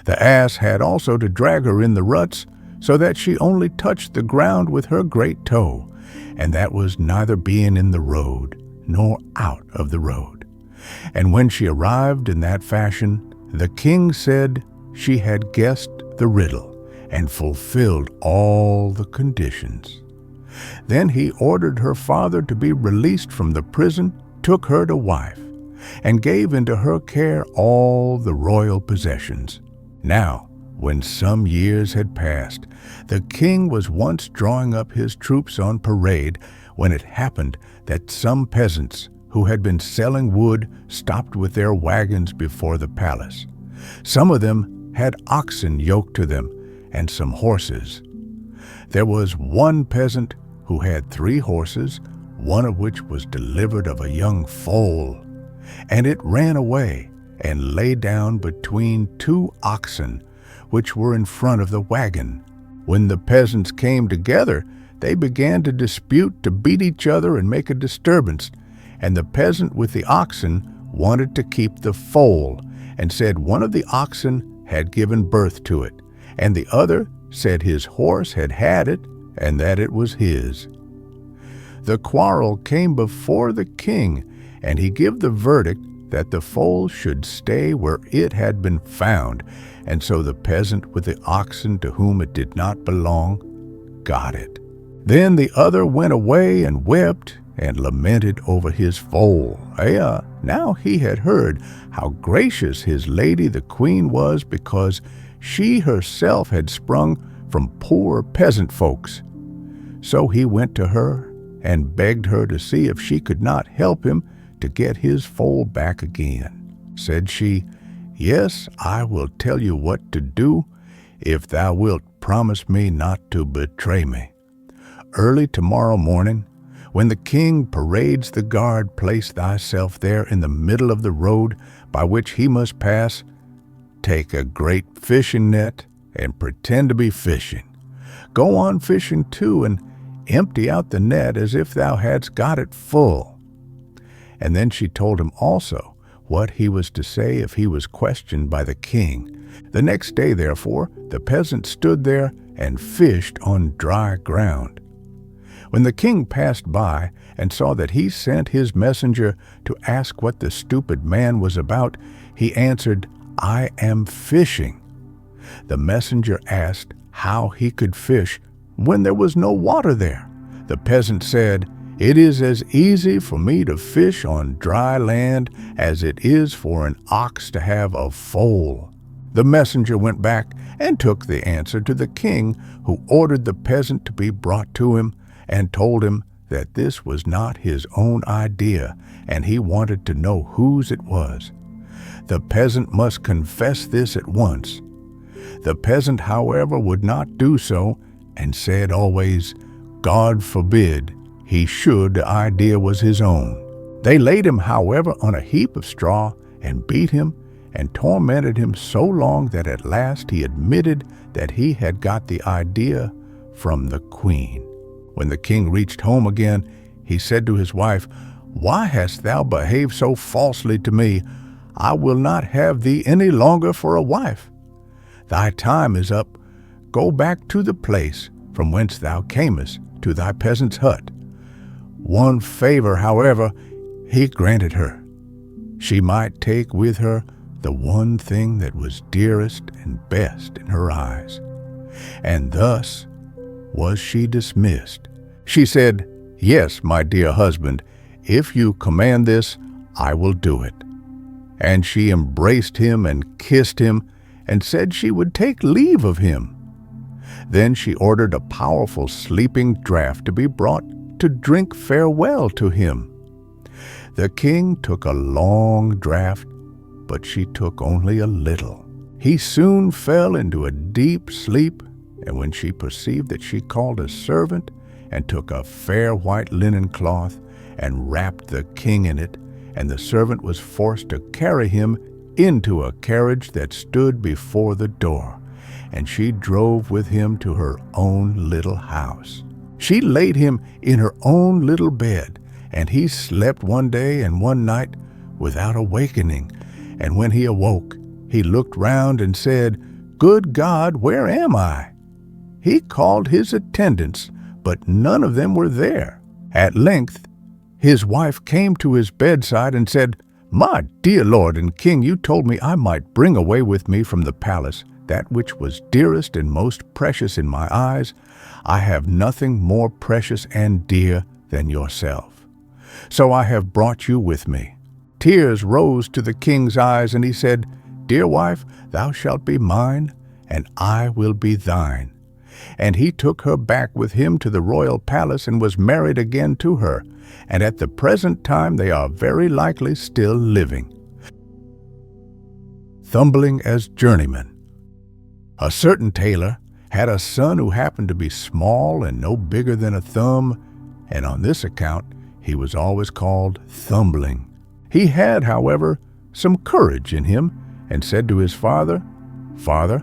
The ass had also to drag her in the ruts, so that she only touched the ground with her great toe, and that was neither being in the road nor out of the road. And when she arrived in that fashion, the king said she had guessed the riddle, and fulfilled all the conditions. Then he ordered her father to be released from the prison, took her to wife, and gave into her care all the royal possessions. Now, when some years had passed, the king was once drawing up his troops on parade, when it happened that some peasants who had been selling wood stopped with their wagons before the palace. Some of them had oxen yoked to them, and some horses. There was one peasant who had 3 horses, one of which was delivered of a young foal, and it ran away and lay down between 2 oxen, which were in front of the wagon. When the peasants came together, they began to dispute, to beat each other and make a disturbance, and the peasant with the oxen wanted to keep the foal, and said one of the oxen had given birth to it, and the other said his horse had had it, and that it was his. The quarrel came before the king, and he gave the verdict that the foal should stay where it had been found, and so the peasant with the oxen to whom it did not belong got it. Then the other went away and wept and lamented over his foal. Now he had heard how gracious his lady the queen was, because she herself had sprung from poor peasant folks. So he went to her and begged her to see if she could not help him to get his foal back again. Said she, "Yes, I will tell you what to do, if thou wilt promise me not to betray me. Early tomorrow morning, when the king parades the guard, place thyself there in the middle of the road by which he must pass. Take a great fishing net and pretend to be fishing. Go on fishing too, and empty out the net as if thou hadst got it full." And then she told him also what he was to say if he was questioned by the king. The next day, therefore, the peasant stood there and fished on dry ground. When the king passed by and saw that he sent his messenger to ask what the stupid man was about, he answered, "I am fishing." The messenger asked how he could fish when there was no water there. The peasant said, "It is as easy for me to fish on dry land as it is for an ox to have a foal." The messenger went back and took the answer to the king, who ordered the peasant to be brought to him, and told him that this was not his own idea, and he wanted to know whose it was. The peasant must confess this at once. The peasant, however, would not do so, and said always, God forbid he should the idea was his own. They laid him, however, on a heap of straw and beat him and tormented him so long that at last he admitted that he had got the idea from the queen. When the king reached home again, he said to his wife, "Why hast thou behaved so falsely to me? I will not have thee any longer for a wife. Thy time is up. Go back to the place from whence thou camest, to thy peasant's hut." One favor, however, he granted her. She might take with her the one thing that was dearest and best in her eyes. And thus was she dismissed. She said, "Yes, my dear husband, if you command this, I will do it." And she embraced him and kissed him and said she would take leave of him. Then she ordered a powerful sleeping draught to be brought to drink farewell to him. The king took a long draught, but she took only a little. He soon fell into a deep sleep, and when she perceived that, she called a servant and took a fair white linen cloth and wrapped the king in it, and the servant was forced to carry him into a carriage that stood before the door, and she drove with him to her own little house. She laid him in her own little bed, and he slept one day and one night without awakening. And when he awoke, he looked round and said, "Good God, where am I?" He called his attendants, but none of them were there. At length, his wife came to his bedside and said, "My dear lord and king, you told me I might bring away with me from the palace that which was dearest and most precious in my eyes. I have nothing more precious and dear than yourself. So I have brought you with me." Tears rose to the king's eyes, and he said, "Dear wife, thou shalt be mine, and I will be thine." And he took her back with him to the royal palace and was married again to her, and at the present time they are very likely still living. Thumbling as Journeyman. A certain tailor had a son who happened to be small and no bigger than a thumb, and on this account he was always called Thumbling. He had, however, some courage in him, and said to his father, "Father,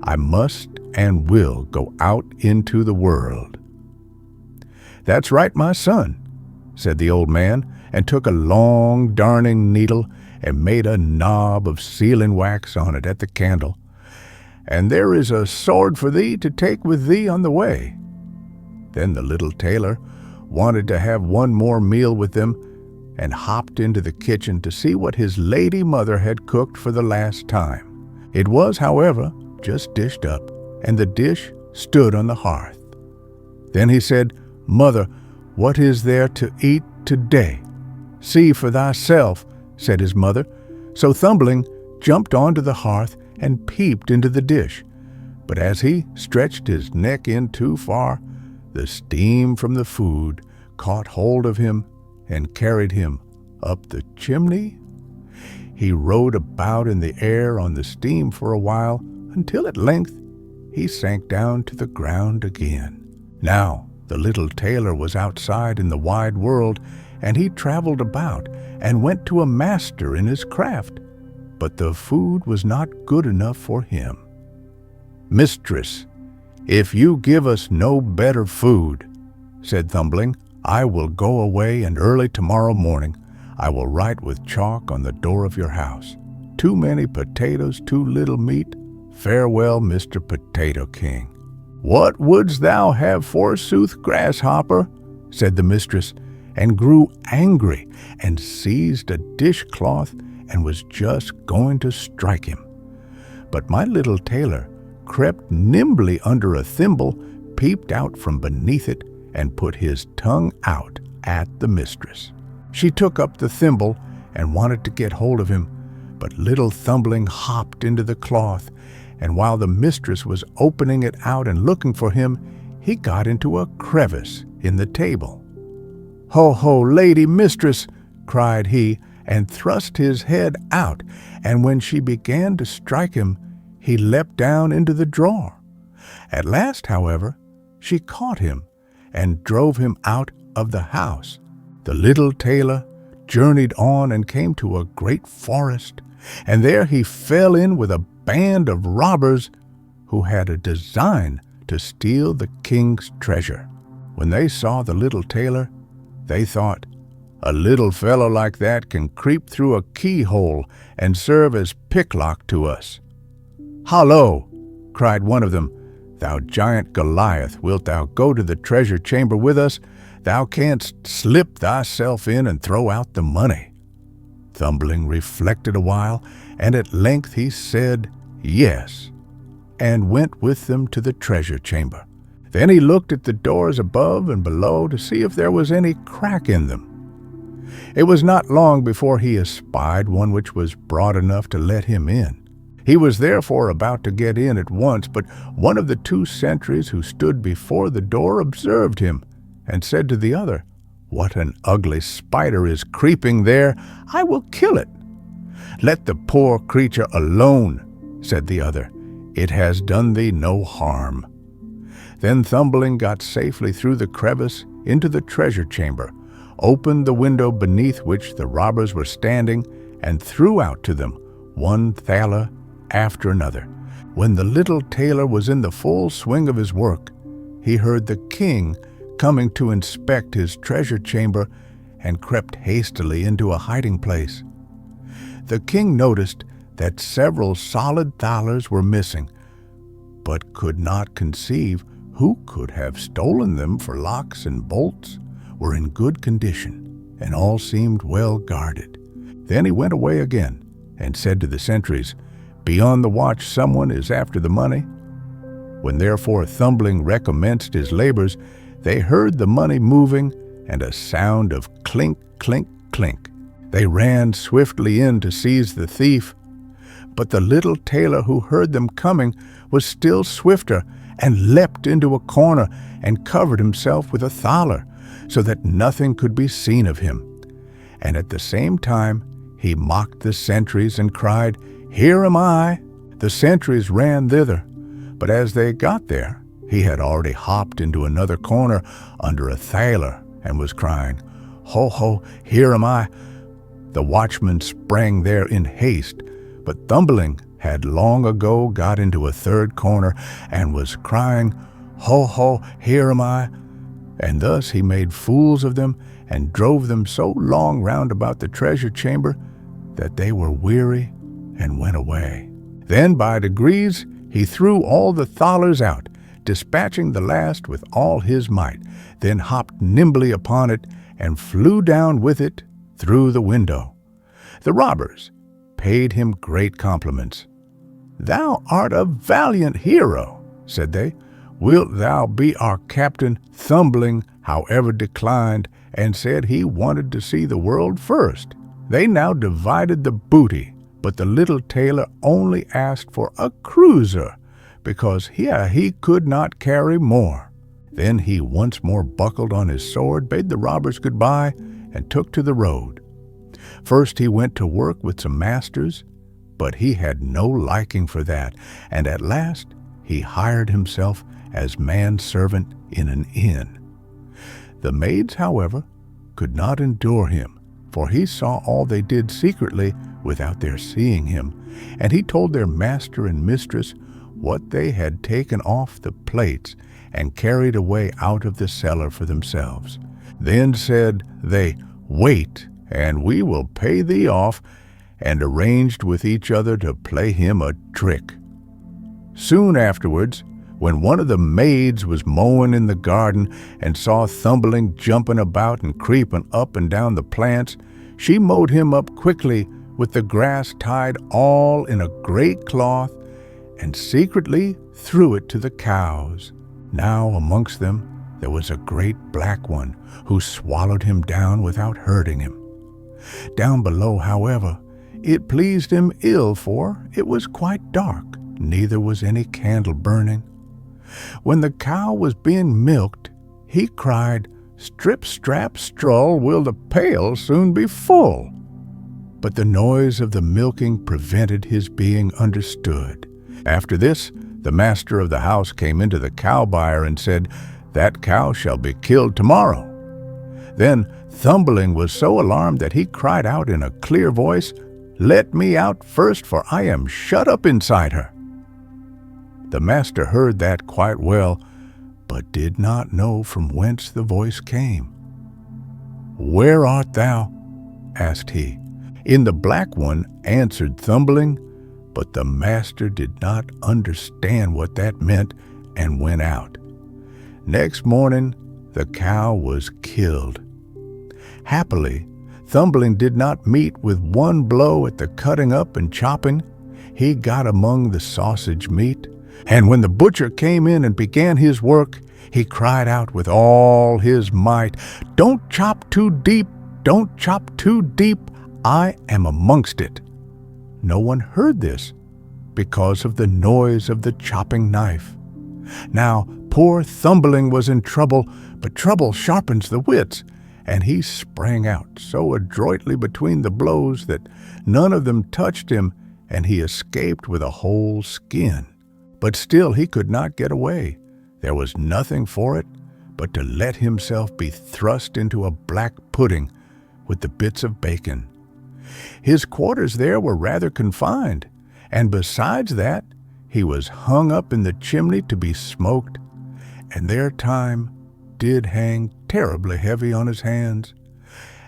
I must and will go out into the world." "That's right, my son," said the old man, and took a long darning needle and made a knob of sealing wax on it at the candle. "And there is a sword for thee to take with thee on the way." Then the little tailor wanted to have one more meal with them, and hopped into the kitchen to see what his lady mother had cooked for the last time. It was, however, just dished up, and the dish stood on the hearth. Then he said, "Mother, what is there to eat today?" "See for thyself," said his mother. So Thumbling jumped onto the hearth and peeped into the dish. But as he stretched his neck in too far, the steam from the food caught hold of him and carried him up the chimney. He rode about in the air on the steam for a while, until at length he sank down to the ground again. Now the little tailor was outside in the wide world, and he traveled about and went to a master in his craft, but the food was not good enough for him. "Mistress, if you give us no better food," said Thumbling, "I will go away, and early tomorrow morning I will write with chalk on the door of your house, 'Too many potatoes, too little meat. Farewell, Mr. Potato King.'" "What wouldst thou have, forsooth, grasshopper?" said the mistress, and grew angry, and seized a dishcloth, and was just going to strike him. But my little tailor crept nimbly under a thimble, peeped out from beneath it, and put his tongue out at the mistress. She took up the thimble and wanted to get hold of him, but little Thumbling hopped into the cloth, and while the mistress was opening it out and looking for him, he got into a crevice in the table. "Ho, ho, lady mistress!" cried he, and thrust his head out, and when she began to strike him, he leapt down into the drawer. At last, however, she caught him, and drove him out of the house. The little tailor journeyed on and came to a great forest, and there he fell in with a band of robbers who had a design to steal the king's treasure. When they saw the little tailor, they thought, "A little fellow like that can creep through a keyhole and serve as picklock to us." "Hallo!" cried one of them. "Thou giant Goliath, wilt thou go to the treasure chamber with us? Thou canst slip thyself in and throw out the money." Thumbling reflected a while, and at length he said, "Yes," and went with them to the treasure chamber. Then he looked at the doors above and below to see if there was any crack in them. It was not long before he espied one which was broad enough to let him in. He was therefore about to get in at once, but one of the two sentries who stood before the door observed him, and said to the other, "What an ugly spider is creeping there! I will kill it." "Let the poor creature alone," said the other. "It has done thee no harm." Then Thumbling got safely through the crevice into the treasure chamber, opened the window beneath which the robbers were standing, and threw out to them one thaler after another. When the little tailor was in the full swing of his work, he heard the king coming to inspect his treasure chamber, and crept hastily into a hiding place. The king noticed that several solid thalers were missing, but could not conceive who could have stolen them, for locks and bolts were in good condition, and all seemed well guarded. Then he went away again, and said to the sentries, "Be on the watch, someone is after the money." When therefore Thumbling recommenced his labors, they heard the money moving, and a sound of clink, clink, clink. They ran swiftly in to seize the thief, but the little tailor who heard them coming was still swifter, and leapt into a corner and covered himself with a thaler, so that nothing could be seen of him. And at the same time he mocked the sentries and cried, "Here am I!" The sentries ran thither, but as they got there, he had already hopped into another corner under a thaler and was crying, "Ho, ho, here am I!" The watchman sprang there in haste, but Thumbling had long ago got into a third corner and was crying, "Ho, ho, here am I!" And thus he made fools of them and drove them so long round about the treasure chamber that they were weary and went away. Then by degrees he threw all the thalers out, dispatching the last with all his might, then hopped nimbly upon it and flew down with it through the window. The robbers paid him great compliments. "Thou art a valiant hero," said they. "Wilt thou be our captain?" Thumbling, however, declined, and said he wanted to see the world first. They now divided the booty, but the little tailor only asked for a cruiser, because he could not carry more. Then he once more buckled on his sword, bade the robbers goodbye, and took to the road. First he went to work with some masters, but he had no liking for that, and at last he hired himself as manservant in an inn. The maids, however, could not endure him, for he saw all they did secretly without their seeing him, and he told their master and mistress what they had taken off the plates and carried away out of the cellar for themselves. Then said they, "Wait, and we will pay thee off," and arranged with each other to play him a trick. Soon afterwards, when one of the maids was mowing in the garden and saw Thumbling jumping about and creeping up and down the plants, she mowed him up quickly with the grass tied all in a great cloth, and secretly threw it to the cows. Now amongst them there was a great black one, who swallowed him down without hurting him. Down below, however, it pleased him ill, for it was quite dark, neither was any candle burning. When the cow was being milked, he cried, "Strip, strap, stroll, will the pail soon be full?" But the noise of the milking prevented his being understood. After this, the master of the house came into the cow byre and said, That cow shall be killed tomorrow." Then Thumbling was so alarmed that he cried out in a clear voice, "Let me out first, for I am shut up inside her." The master heard that quite well, but did not know from whence the voice came. "Where art thou?" asked he. "In the black one," answered Thumbling, but the master did not understand what that meant and went out. Next morning, the cow was killed. Happily, Thumbling did not meet with one blow at the cutting up and chopping. He got among the sausage meat, and when the butcher came in and began his work, he cried out with all his might, "Don't chop too deep, don't chop too deep, I am amongst it." No one heard this because of the noise of the chopping knife. Now poor Thumbling was in trouble, but trouble sharpens the wits, and he sprang out so adroitly between the blows that none of them touched him, and he escaped with a whole skin. But still he could not get away. There was nothing for it but to let himself be thrust into a black pudding with the bits of bacon. His quarters there were rather confined, and besides that, he was hung up in the chimney to be smoked, and their time did hang terribly heavy on his hands.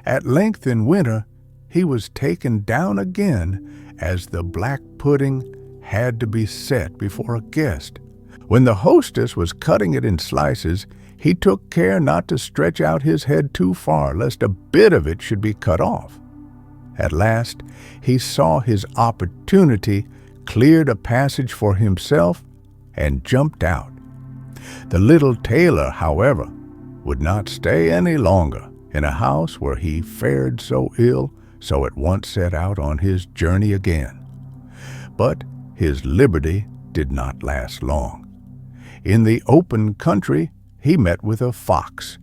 At length in winter he was taken down again, as the black pudding had to be set before a guest. When the hostess was cutting it in slices, he took care not to stretch out his head too far, lest a bit of it should be cut off. At last he saw his opportunity, cleared a passage for himself, and jumped out. The little tailor, however, would not stay any longer in a house where he fared so ill, so at once set out on his journey again. But his liberty did not last long. In the open country he met with a fox,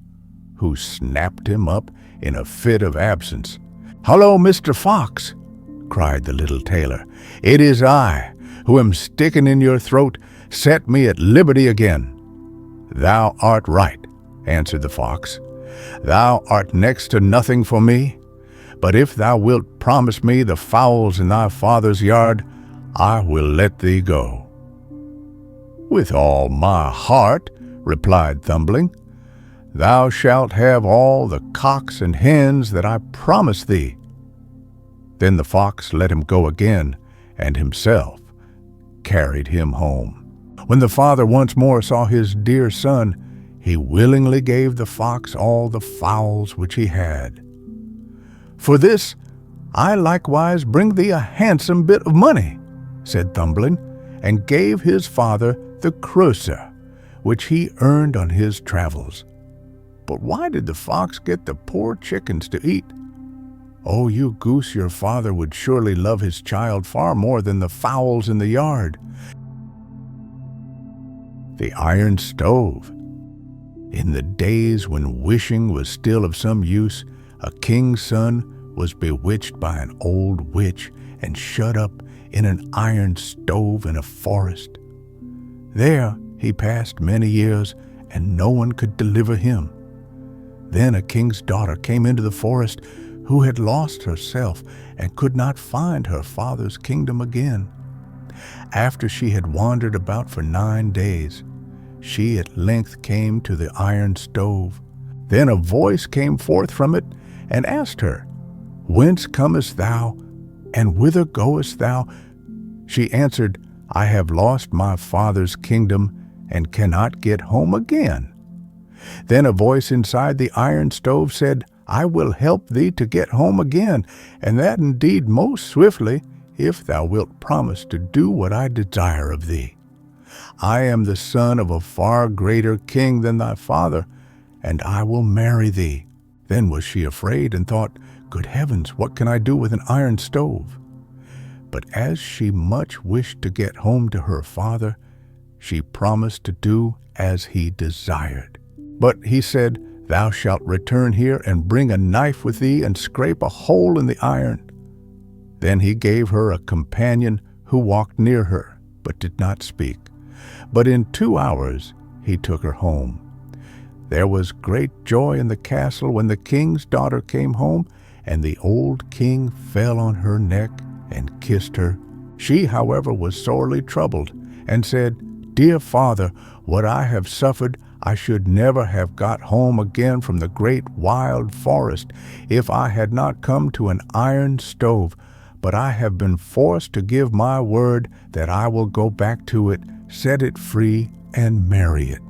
who snapped him up in a fit of absence. "Hullo, Mr. Fox!" cried the little tailor. "It is I, who am sticking in your throat. Set me at liberty again." "Thou art right," answered the fox. "Thou art next to nothing for me, but if thou wilt promise me the fowls in thy father's yard, I will let thee go." "With all my heart," replied Thumbling. "Thou shalt have all the cocks and hens that I promise thee." Then the fox let him go again, and himself carried him home. When the father once more saw his dear son, he willingly gave the fox all the fowls which he had. "For this I likewise bring thee a handsome bit of money," said Thumbling, and gave his father the kreuzer, which he earned on his travels. But why did the fox get the poor chickens to eat? "Oh, you goose, your father would surely love his child far more than the fowls in the yard." The iron stove. In the days when wishing was still of some use, a king's son was bewitched by an old witch and shut up in an iron stove in a forest. There he passed many years, and no one could deliver him. Then a king's daughter came into the forest, who had lost herself and could not find her father's kingdom again. After she had wandered about for 9 days, she at length came to the iron stove. Then a voice came forth from it and asked her, "Whence comest thou, and whither goest thou?" She answered, "I have lost my father's kingdom and cannot get home again." Then a voice inside the iron stove said, "I will help thee to get home again, and that indeed most swiftly, if thou wilt promise to do what I desire of thee. I am the son of a far greater king than thy father, and I will marry thee." Then was she afraid and thought, "Good heavens, what can I do with an iron stove?" But as she much wished to get home to her father, she promised to do as he desired. But he said, "Thou shalt return here and bring a knife with thee and scrape a hole in the iron." Then he gave her a companion who walked near her, but did not speak. But in 2 hours he took her home. There was great joy in the castle when the king's daughter came home, and the old king fell on her neck and kissed her. She, however, was sorely troubled, and said, "Dear father, what I have suffered, I should never have got home again from the great wild forest if I had not come to an iron stove, but I have been forced to give my word that I will go back to it, set it free, and marry it."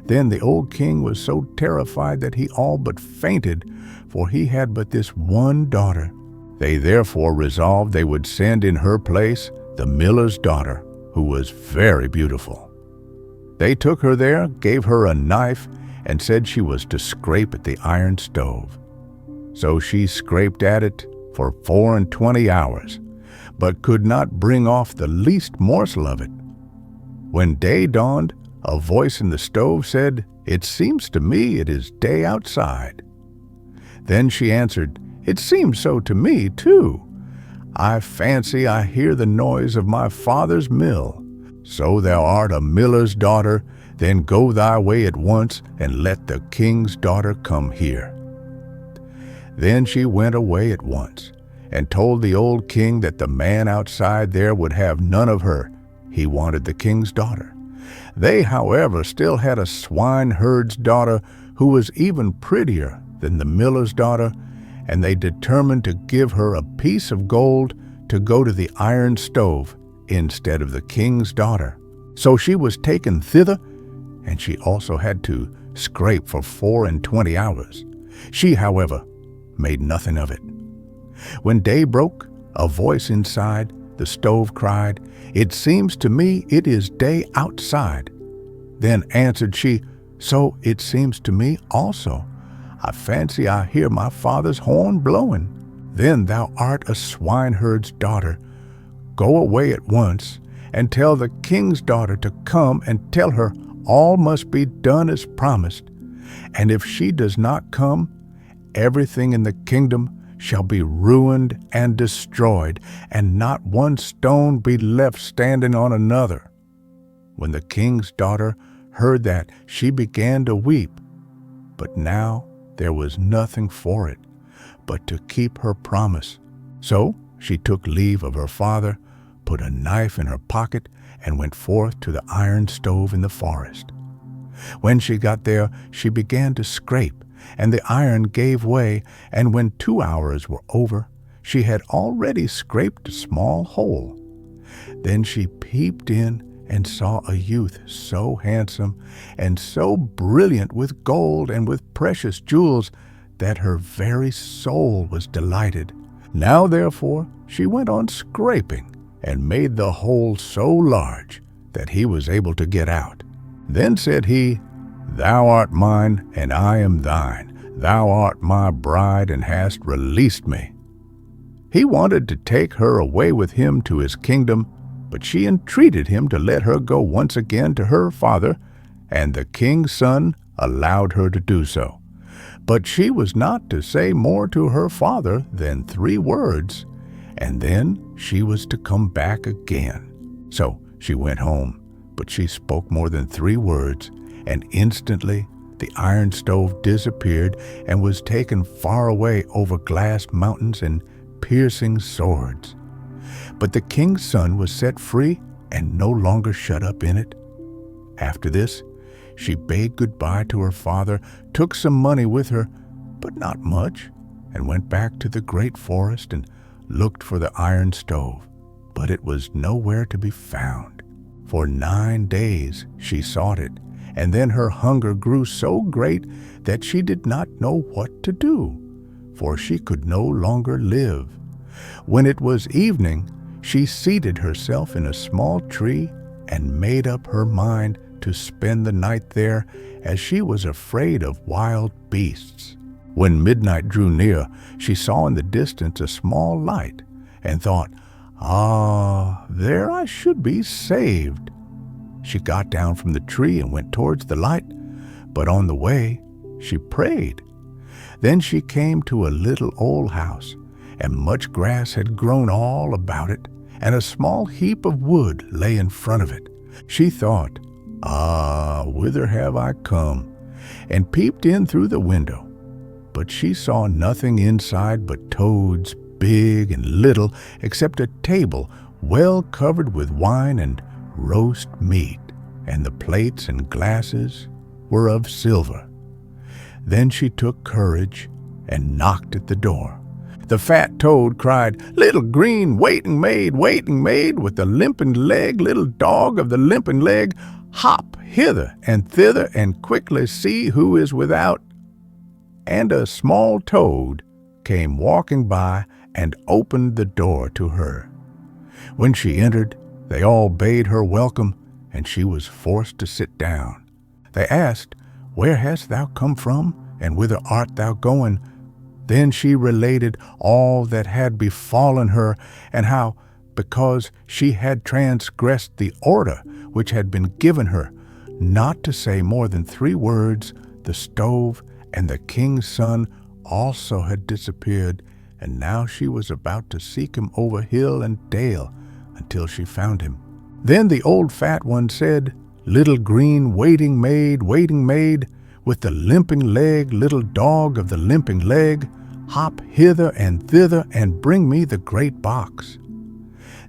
Then the old king was so terrified that he all but fainted, for he had but this one daughter. They therefore resolved they would send in her place the miller's daughter, who was very beautiful. They took her there, gave her a knife, and said she was to scrape at the iron stove. So she scraped at it for 24 hours, but could not bring off the least morsel of it. When day dawned, a voice in the stove said, "It seems to me it is day outside." Then she answered, "It seems so to me, too. I fancy I hear the noise of my father's mill. So thou art a miller's daughter, then go thy way at once, and let the king's daughter come here." Then she went away at once, and told the old king that the man outside there would have none of her. He wanted the king's daughter. They, however, still had a swineherd's daughter who was even prettier than the miller's daughter, and they determined to give her a piece of gold to go to the iron stove instead of the king's daughter. So she was taken thither, and she also had to scrape for 24 hours. She, however, made nothing of it. When day broke, a voice inside the stove cried, "It seems to me it is day outside." Then answered she, "So it seems to me also. I fancy I hear my father's horn blowing." "Then thou art a swineherd's daughter. Go away at once, and tell the king's daughter to come, and tell her all must be done as promised. And if she does not come, everything in the kingdom shall be ruined and destroyed, and not one stone be left standing on another." When the king's daughter heard that, she began to weep. But now there was nothing for it but to keep her promise. So she took leave of her father, put a knife in her pocket, and went forth to the iron stove in the forest. When she got there, she began to scrape, and the iron gave way, and when 2 hours were over, she had already scraped a small hole. Then she peeped in and saw a youth so handsome and so brilliant with gold and with precious jewels that her very soul was delighted. Now therefore she went on scraping, and made the hole so large that he was able to get out. Then said he, "Thou art mine, and I am thine. Thou art my bride, and hast released me." He wanted to take her away with him to his kingdom, but she entreated him to let her go once again to her father, and the king's son allowed her to do so. But she was not to say more to her father than 3 words, and then she was to come back again. So she went home, but she spoke more than 3 words, and instantly the iron stove disappeared and was taken far away over glass mountains and piercing swords. But the king's son was set free and no longer shut up in it. After this, she bade goodbye to her father, took some money with her, but not much, and went back to the great forest and looked for the iron stove, but it was nowhere to be found. For 9 days she sought it, and then her hunger grew so great that she did not know what to do, for she could no longer live. When it was evening, she seated herself in a small tree and made up her mind to spend the night there, as she was afraid of wild beasts. When midnight drew near, she saw in the distance a small light, and thought, "Ah, there I should be saved." She got down from the tree and went towards the light, but on the way she prayed. Then she came to a little old house, and much grass had grown all about it, and a small heap of wood lay in front of it. She thought, "Ah, whither have I come? and peeped in through the window. But she saw nothing inside but toads, big and little, except a table well covered with wine and roast meat, and the plates and glasses were of silver. Then she took courage and knocked at the door. The fat toad cried, "Little green waiting maid, with the limping leg, little dog of the limping leg, hop hither and thither and quickly see who is without." And a small toad came walking by and opened the door to her. When she entered, they all bade her welcome, and she was forced to sit down. They asked, "Where hast thou come from, and whither art thou going?" Then she related all that had befallen her, and how, because she had transgressed the order which had been given her, not to say more than 3 words, the stove and the king's son also had disappeared, and now she was about to seek him over hill and dale until she found him. Then the old fat one said, "Little green waiting maid, with the limping leg, little dog of the limping leg, hop hither and thither and bring me the great box."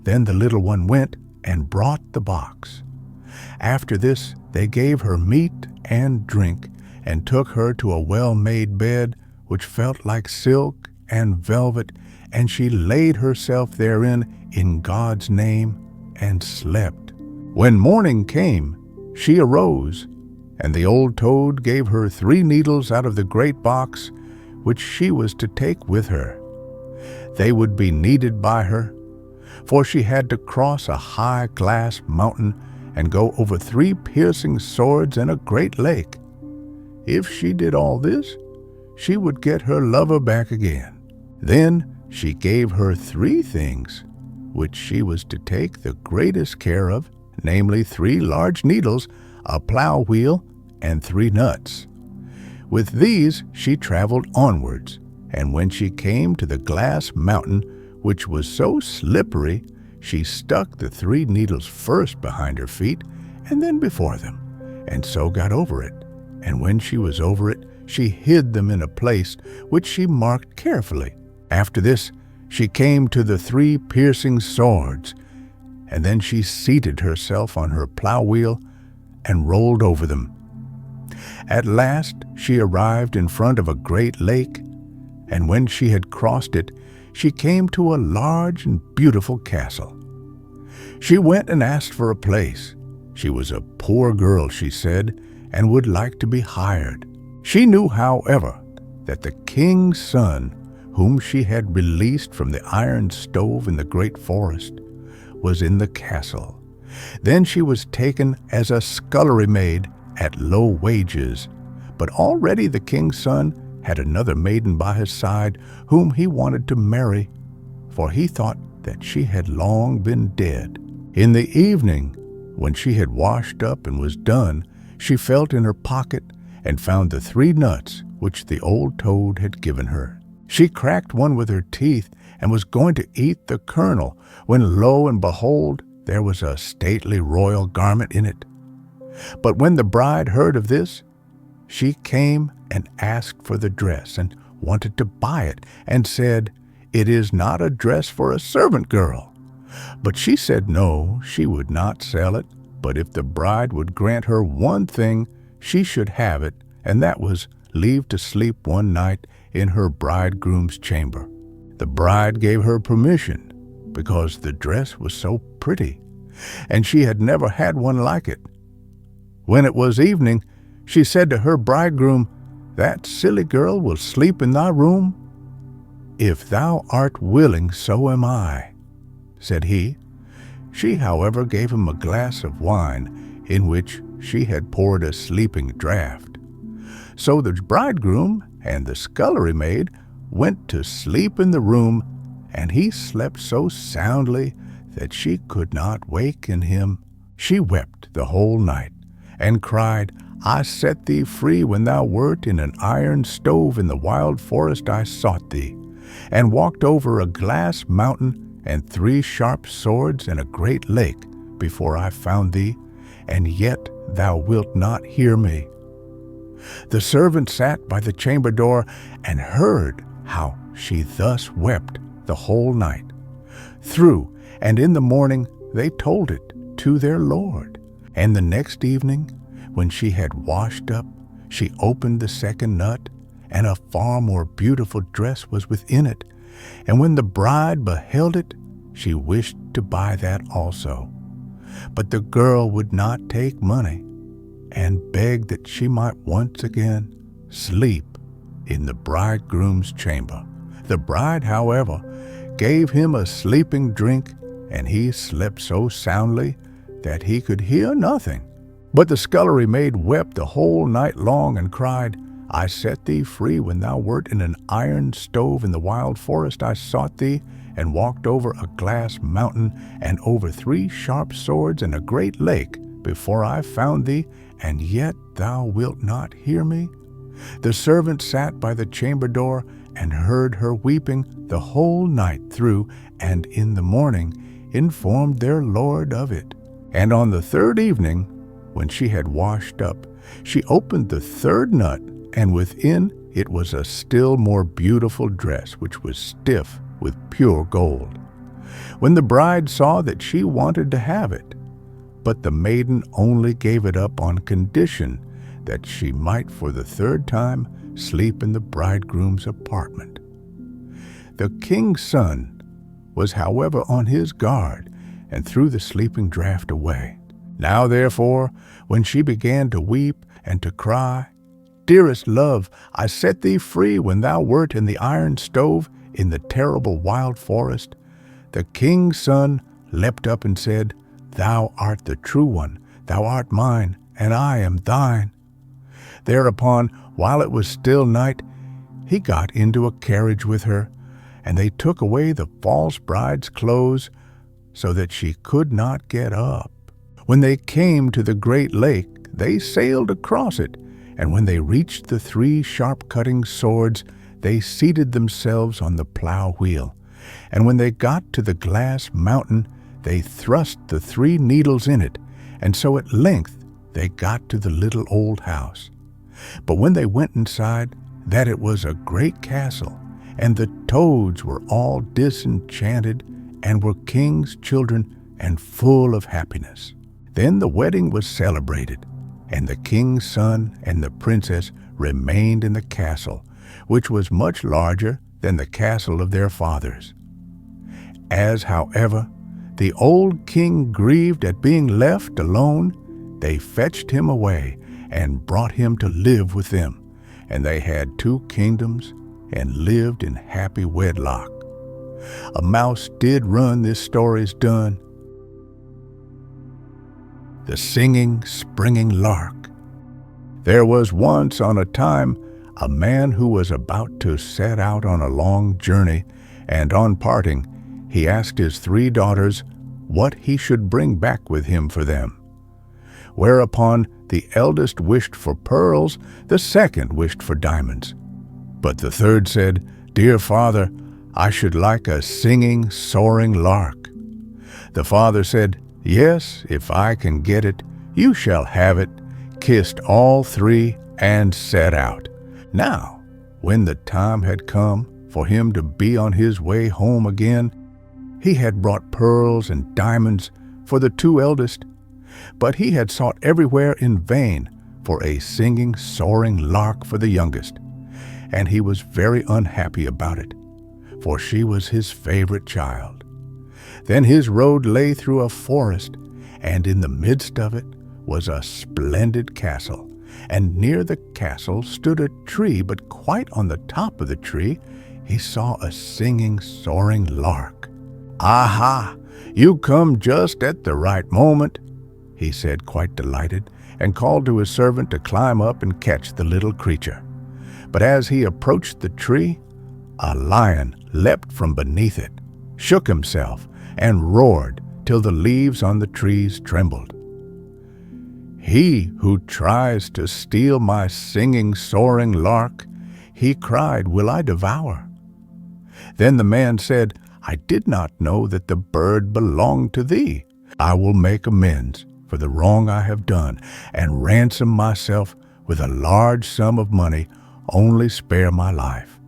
Then the little one went and brought the box. After this they gave her meat and drink, and took her to a well-made bed, which felt like silk and velvet, and she laid herself therein in God's name and slept. When morning came, she arose, and the old toad gave her 3 needles out of the great box, which she was to take with her. They would be needed by her, for she had to cross a high glass mountain and go over 3 piercing swords and a great lake. If she did all this, she would get her lover back again. Then she gave her 3 things, which she was to take the greatest care of, namely 3 large needles, a plow wheel, and 3 nuts. With these she traveled onwards, and when she came to the glass mountain, which was so slippery, she stuck the 3 needles first behind her feet and then before them, and so got over it. And when she was over it, she hid them in a place which she marked carefully. After this, she came to the 3 piercing swords, and then she seated herself on her plow wheel and rolled over them. At last she arrived in front of a great lake, and when she had crossed it, she came to a large and beautiful castle. She went and asked for a place. She was a poor girl, she said, and would like to be hired. She knew, however, that the king's son, whom she had released from the iron stove in the great forest, was in the castle. Then she was taken as a scullery maid at low wages, but already the king's son had another maiden by his side whom he wanted to marry, for he thought that she had long been dead. In the evening, when she had washed up and was done, she felt in her pocket and found the 3 nuts which the old toad had given her. She cracked one with her teeth and was going to eat the kernel, when lo and behold, there was a stately royal garment in it. But when the bride heard of this, she came and asked for the dress and wanted to buy it, and said, "It is not a dress for a servant girl." But she said no, she would not sell it, but if the bride would grant her one thing, she should have it, and that was leave to sleep one night in her bridegroom's chamber. The bride gave her permission, because the dress was so pretty, and she had never had one like it. When it was evening, she said to her bridegroom, "That silly girl will sleep in thy room?" "If thou art willing, so am I," said he. She, however, gave him a glass of wine, in which she had poured a sleeping draught. So the bridegroom and the scullery maid went to sleep in the room, and he slept so soundly that she could not waken him. She wept the whole night, and cried, "I set thee free when thou wert in an iron stove in the wild forest I sought thee, and walked over a glass mountain and 3 sharp swords and a great lake before I found thee, and yet thou wilt not hear me." The servant sat by the chamber door and heard how she thus wept the whole night through, and in the morning they told it to their lord. And the next evening, when she had washed up, she opened the second nut, and a far more beautiful dress was within it. And when the bride beheld it, she wished to buy that also. But the girl would not take money, and begged that she might once again sleep in the bridegroom's chamber. The bride, however, gave him a sleeping drink, and he slept so soundly that he could hear nothing. But the scullery maid wept the whole night long and cried, I set thee free when thou wert in an iron stove. In the wild forest I sought thee, and walked over a glass mountain, and over 3 sharp swords and a great lake, before I found thee, and yet thou wilt not hear me. The servant sat by the chamber door, and heard her weeping the whole night through, and in the morning informed their lord of it. And on the third evening, when she had washed up, she opened the third nut, and within it was a still more beautiful dress, which was stiff with pure gold. When the bride saw that, she wanted to have it, but the maiden only gave it up on condition that she might for the third time sleep in the bridegroom's apartment. The king's son was, however, on his guard, and threw the sleeping draught away. Now, therefore, when she began to weep and to cry, Dearest love, I set thee free when thou wert in the iron stove, in the terrible wild forest, the king's son leapt up and said, Thou art the true one, thou art mine, and I am thine. Thereupon, while it was still night, he got into a carriage with her, and they took away the false bride's clothes, so that she could not get up. When they came to the great lake, they sailed across it, and when they reached the 3 sharp-cutting swords, they seated themselves on the plow wheel. And when they got to the glass mountain, they thrust the 3 needles in it, and so at length they got to the little old house. But when they went inside, that it was a great castle, and the toads were all disenchanted, and were king's children, and full of happiness. Then the wedding was celebrated, and the king's son and the princess remained in the castle, which was much larger than the castle of their fathers. As, however, the old king grieved at being left alone, they fetched him away and brought him to live with them, and they had 2 kingdoms and lived in happy wedlock. A mouse did run, this story's done. The singing, springing lark. There was once on a time a man who was about to set out on a long journey, and on parting, he asked his 3 daughters what he should bring back with him for them. Whereupon the eldest wished for pearls, the second wished for diamonds. But the third said, Dear father, I should like a singing, soaring lark. The father said, Yes, if I can get it, you shall have it, kissed all 3, and set out. Now, when the time had come for him to be on his way home again, he had brought pearls and diamonds for the 2 eldest, but he had sought everywhere in vain for a singing, soaring lark for the youngest, and he was very unhappy about it, for she was his favorite child. Then his road lay through a forest, and in the midst of it was a splendid castle, and near the castle stood a tree, but quite on the top of the tree he saw a singing, soaring lark. Aha! You come just at the right moment, he said, quite delighted, and called to his servant to climb up and catch the little creature. But as he approached the tree, a lion leapt from beneath it, shook himself, and roared till the leaves on the trees trembled. He who tries to steal my singing, soaring lark, he cried, will I devour. Then the man said, I did not know that the bird belonged to thee. I will make amends for the wrong I have done, and ransom myself with a large sum of money, only spare my life."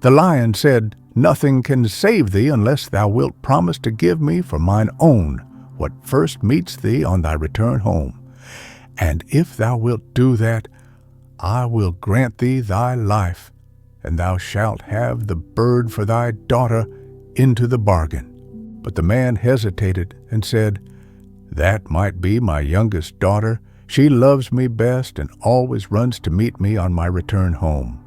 The lion said, "Nothing can save thee unless thou wilt promise to give me for mine own what first meets thee on thy return home. And if thou wilt do that, I will grant thee thy life, and thou shalt have the bird for thy daughter into the bargain." But the man hesitated and said, "That might be my youngest daughter. She loves me best and always runs to meet me on my return home."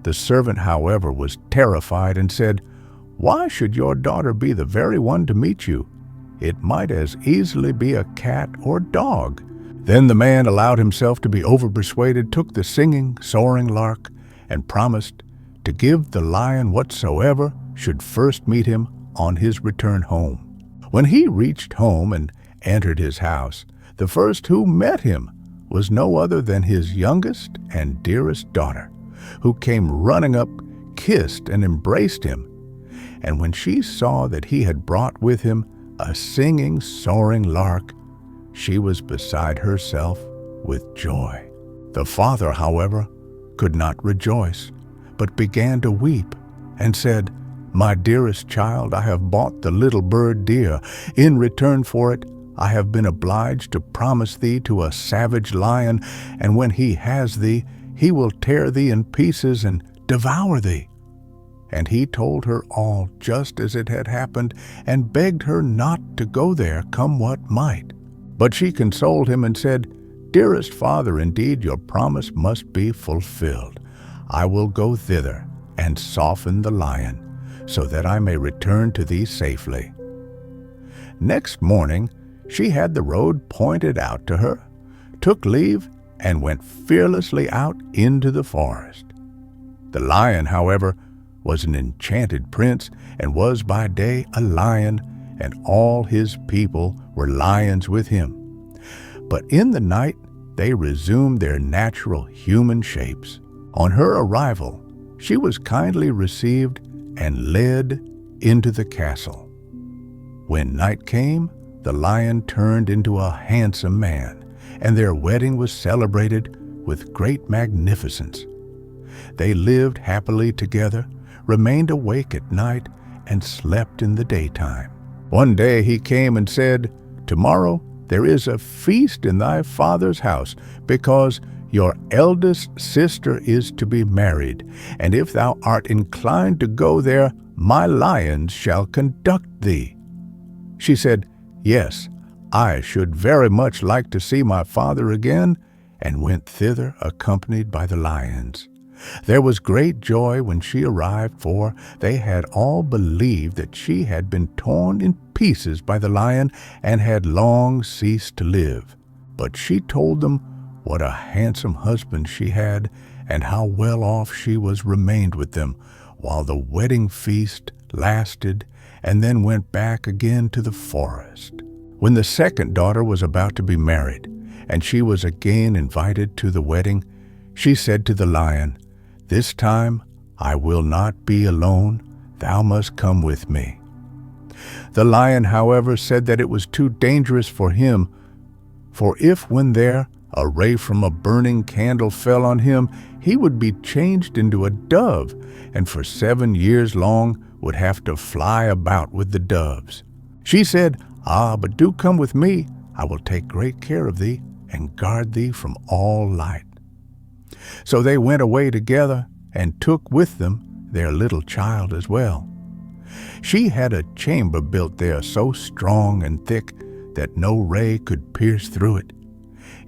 The servant, however, was terrified and said, "Why should your daughter be the very one to meet you? It might as easily be a cat or dog." Then the man allowed himself to be overpersuaded, took the singing, soaring lark, and promised to give the lion whatsoever should first meet him on his return home. When he reached home and entered his house, the first who met him was no other than his youngest and dearest daughter, who came running up, kissed and embraced him. And when she saw that he had brought with him a singing, soaring lark, she was beside herself with joy. The father, however, could not rejoice, but began to weep, and said, "My dearest child, I have bought the little bird dear. In return for it, I have been obliged to promise thee to a savage lion, and when he has thee, he will tear thee in pieces and devour thee." And he told her all just as it had happened, and begged her not to go there, come what might. But she consoled him and said, "Dearest father, indeed your promise must be fulfilled. I will go thither and soften the lion, so that I may return to thee safely." Next morning she had the road pointed out to her, took leave, and went fearlessly out into the forest. The lion, however, was an enchanted prince, and was by day a lion, and all his people were lions with him. But in the night they resumed their natural human shapes. On her arrival, she was kindly received and led into the castle. When night came, the lion turned into a handsome man, and their wedding was celebrated with great magnificence. They lived happily together, remained awake at night, and slept in the daytime. One day he came and said, "Tomorrow there is a feast in thy father's house, because your eldest sister is to be married, and if thou art inclined to go there, my lions shall conduct thee." She said, "Yes, I should very much like to see my father again," and went thither accompanied by the lions. There was great joy when she arrived, for they had all believed that she had been torn in pieces by the lion and had long ceased to live. But she told them what a handsome husband she had, and how well off she was remained with them, while the wedding feast lasted, and then went back again to the forest. When the second daughter was about to be married, and she was again invited to the wedding, she said to the lion, "This time I will not be alone, thou must come with me." The lion, however, said that it was too dangerous for him, for if when there a ray from a burning candle fell on him, he would be changed into a dove, and for 7 years long would have to fly about with the doves. She said, "Ah, but do come with me. I will take great care of thee and guard thee from all light." So they went away together and took with them their little child as well. She had a chamber built there so strong and thick that no ray could pierce through it.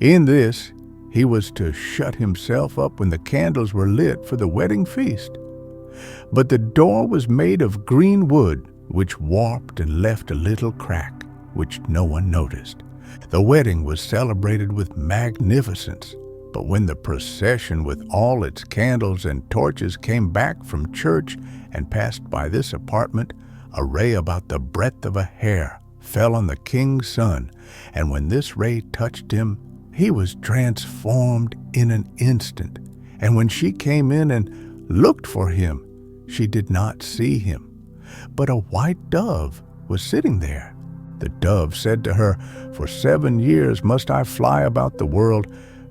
In this he was to shut himself up when the candles were lit for the wedding feast. But the door was made of green wood, which warped and left a little crack, which no one noticed. The wedding was celebrated with magnificence. But when the procession with all its candles and torches came back from church and passed by this apartment, a ray about the breadth of a hair fell on the king's son, and when this ray touched him, he was transformed in an instant. And when she came in and looked for him, she did not see him, but a white dove was sitting there. The dove said to her, "For 7 years must I fly about the world,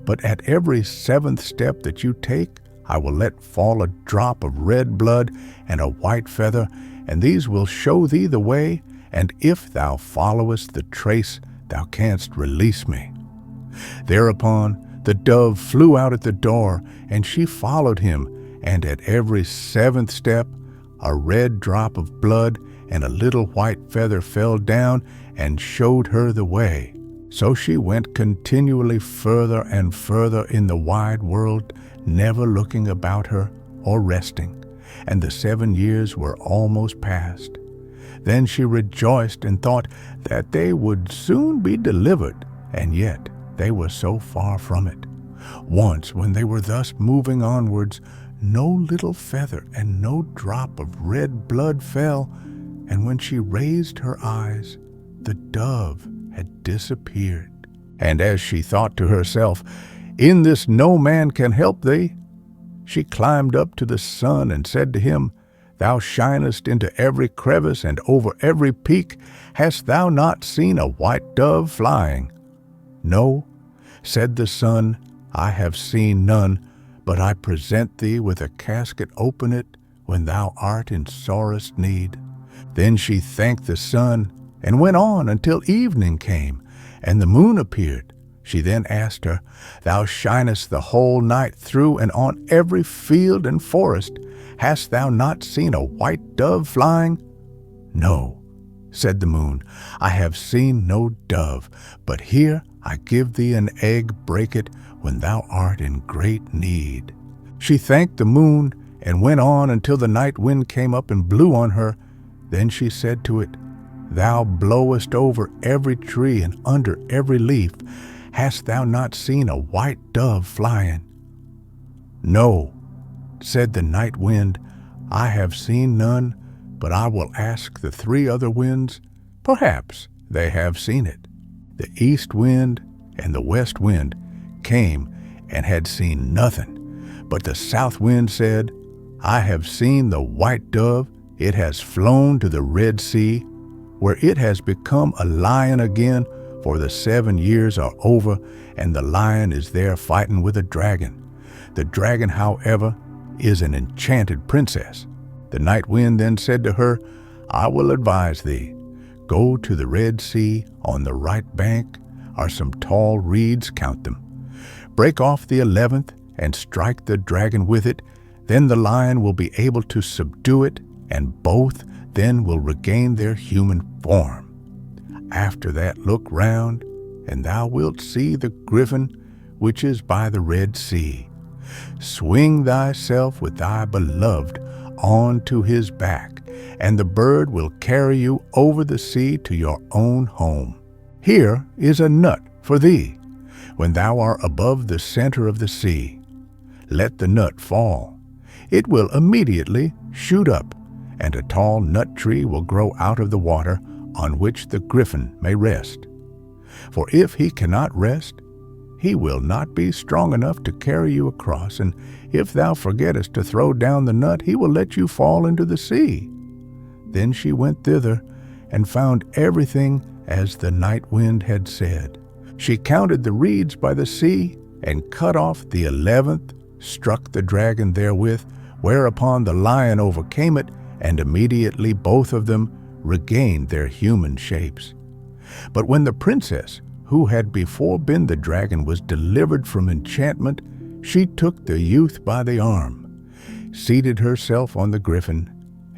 But at every 7th step that you take, I will let fall a drop of red blood and a white feather, and these will show thee the way, and if thou followest the trace, thou canst release me." Thereupon the dove flew out at the door, and she followed him, and at every 7th step a red drop of blood and a little white feather fell down and showed her the way. So she went continually further and further in the wide world, never looking about her or resting, and the 7 years were almost past. Then she rejoiced and thought that they would soon be delivered, and yet they were so far from it. Once, when they were thus moving onwards, no little feather and no drop of red blood fell, and when she raised her eyes, the dove had disappeared. And as she thought to herself, "In this no man can help thee," she climbed up to the sun and said to him, "Thou shinest into every crevice and over every peak. Hast thou not seen a white dove flying?" "No," said the sun, "I have seen none, but I present thee with a casket. Open it when thou art in sorest need." Then she thanked the sun and went on until evening came, and the moon appeared. She then asked her, "Thou shinest the whole night through, and on every field and forest. Hast thou not seen a white dove flying?" "No," said the moon, "I have seen no dove, but here I give thee an egg. Break it when thou art in great need." She thanked the moon and went on until the night wind came up and blew on her. Then she said to it, "Thou blowest over every tree and under every leaf. Hast thou not seen a white dove flying?" "No," said the night wind, "I have seen none, but I will ask the 3 other winds. Perhaps they have seen it." The east wind and the west wind came and had seen nothing, but the south wind said, "I have seen the white dove. It has flown to the Red Sea, where it has become a lion again, for the 7 years are over, and the lion is there fighting with a dragon. The dragon, however, is an enchanted princess." The night wind then said to her, "I will advise thee. Go to the Red Sea. On the right bank are some tall reeds, count them. Break off the 11th and strike the dragon with it. Then the lion will be able to subdue it, and both then will regain their human form. After that look round, and thou wilt see the griffin which is by the Red Sea. Swing thyself with thy beloved on to his back, and the bird will carry you over the sea to your own home. Here is a nut for thee. When thou art above the center of the sea, let the nut fall. It will immediately shoot up, and a tall nut tree will grow out of the water, on which the griffin may rest. For if he cannot rest, he will not be strong enough to carry you across, and if thou forgettest to throw down the nut, he will let you fall into the sea." Then she went thither, and found everything as the night wind had said. She counted the reeds by the sea, and cut off the 11th, struck the dragon therewith, whereupon the lion overcame it, and immediately both of them regained their human shapes. But when the princess, who had before been the dragon, was delivered from enchantment, she took the youth by the arm, seated herself on the griffin,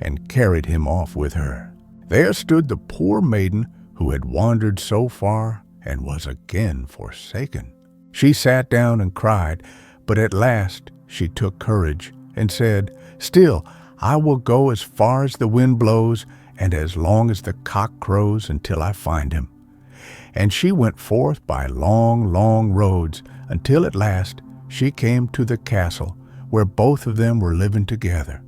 and carried him off with her. There stood the poor maiden who had wandered so far and was again forsaken. She sat down and cried, but at last she took courage and said, "Still, I will go as far as the wind blows, and as long as the cock crows, until I find him." And she went forth by long, long roads, until at last she came to the castle where both of them were living together.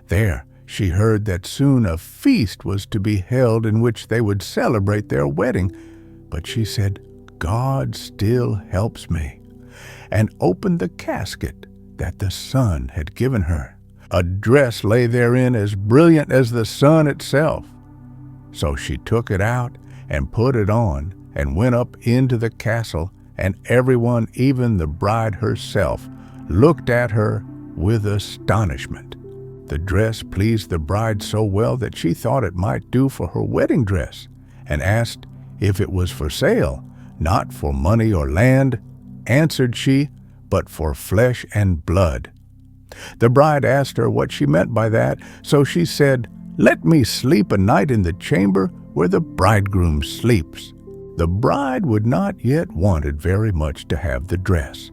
There she heard that soon a feast was to be held in which they would celebrate their wedding, but she said, "God still helps me," and opened the casket that the sun had given her. A dress lay therein as brilliant as the sun itself. So she took it out and put it on, and went up into the castle, and everyone, even the bride herself, looked at her with astonishment. The dress pleased the bride so well that she thought it might do for her wedding dress, and asked if it was for sale, not for money or land. Answered she, but for flesh and blood. The bride asked her what she meant by that, so she said, "Let me sleep a night in the chamber where the bridegroom sleeps." The bride would not yet wanted very much to have the dress.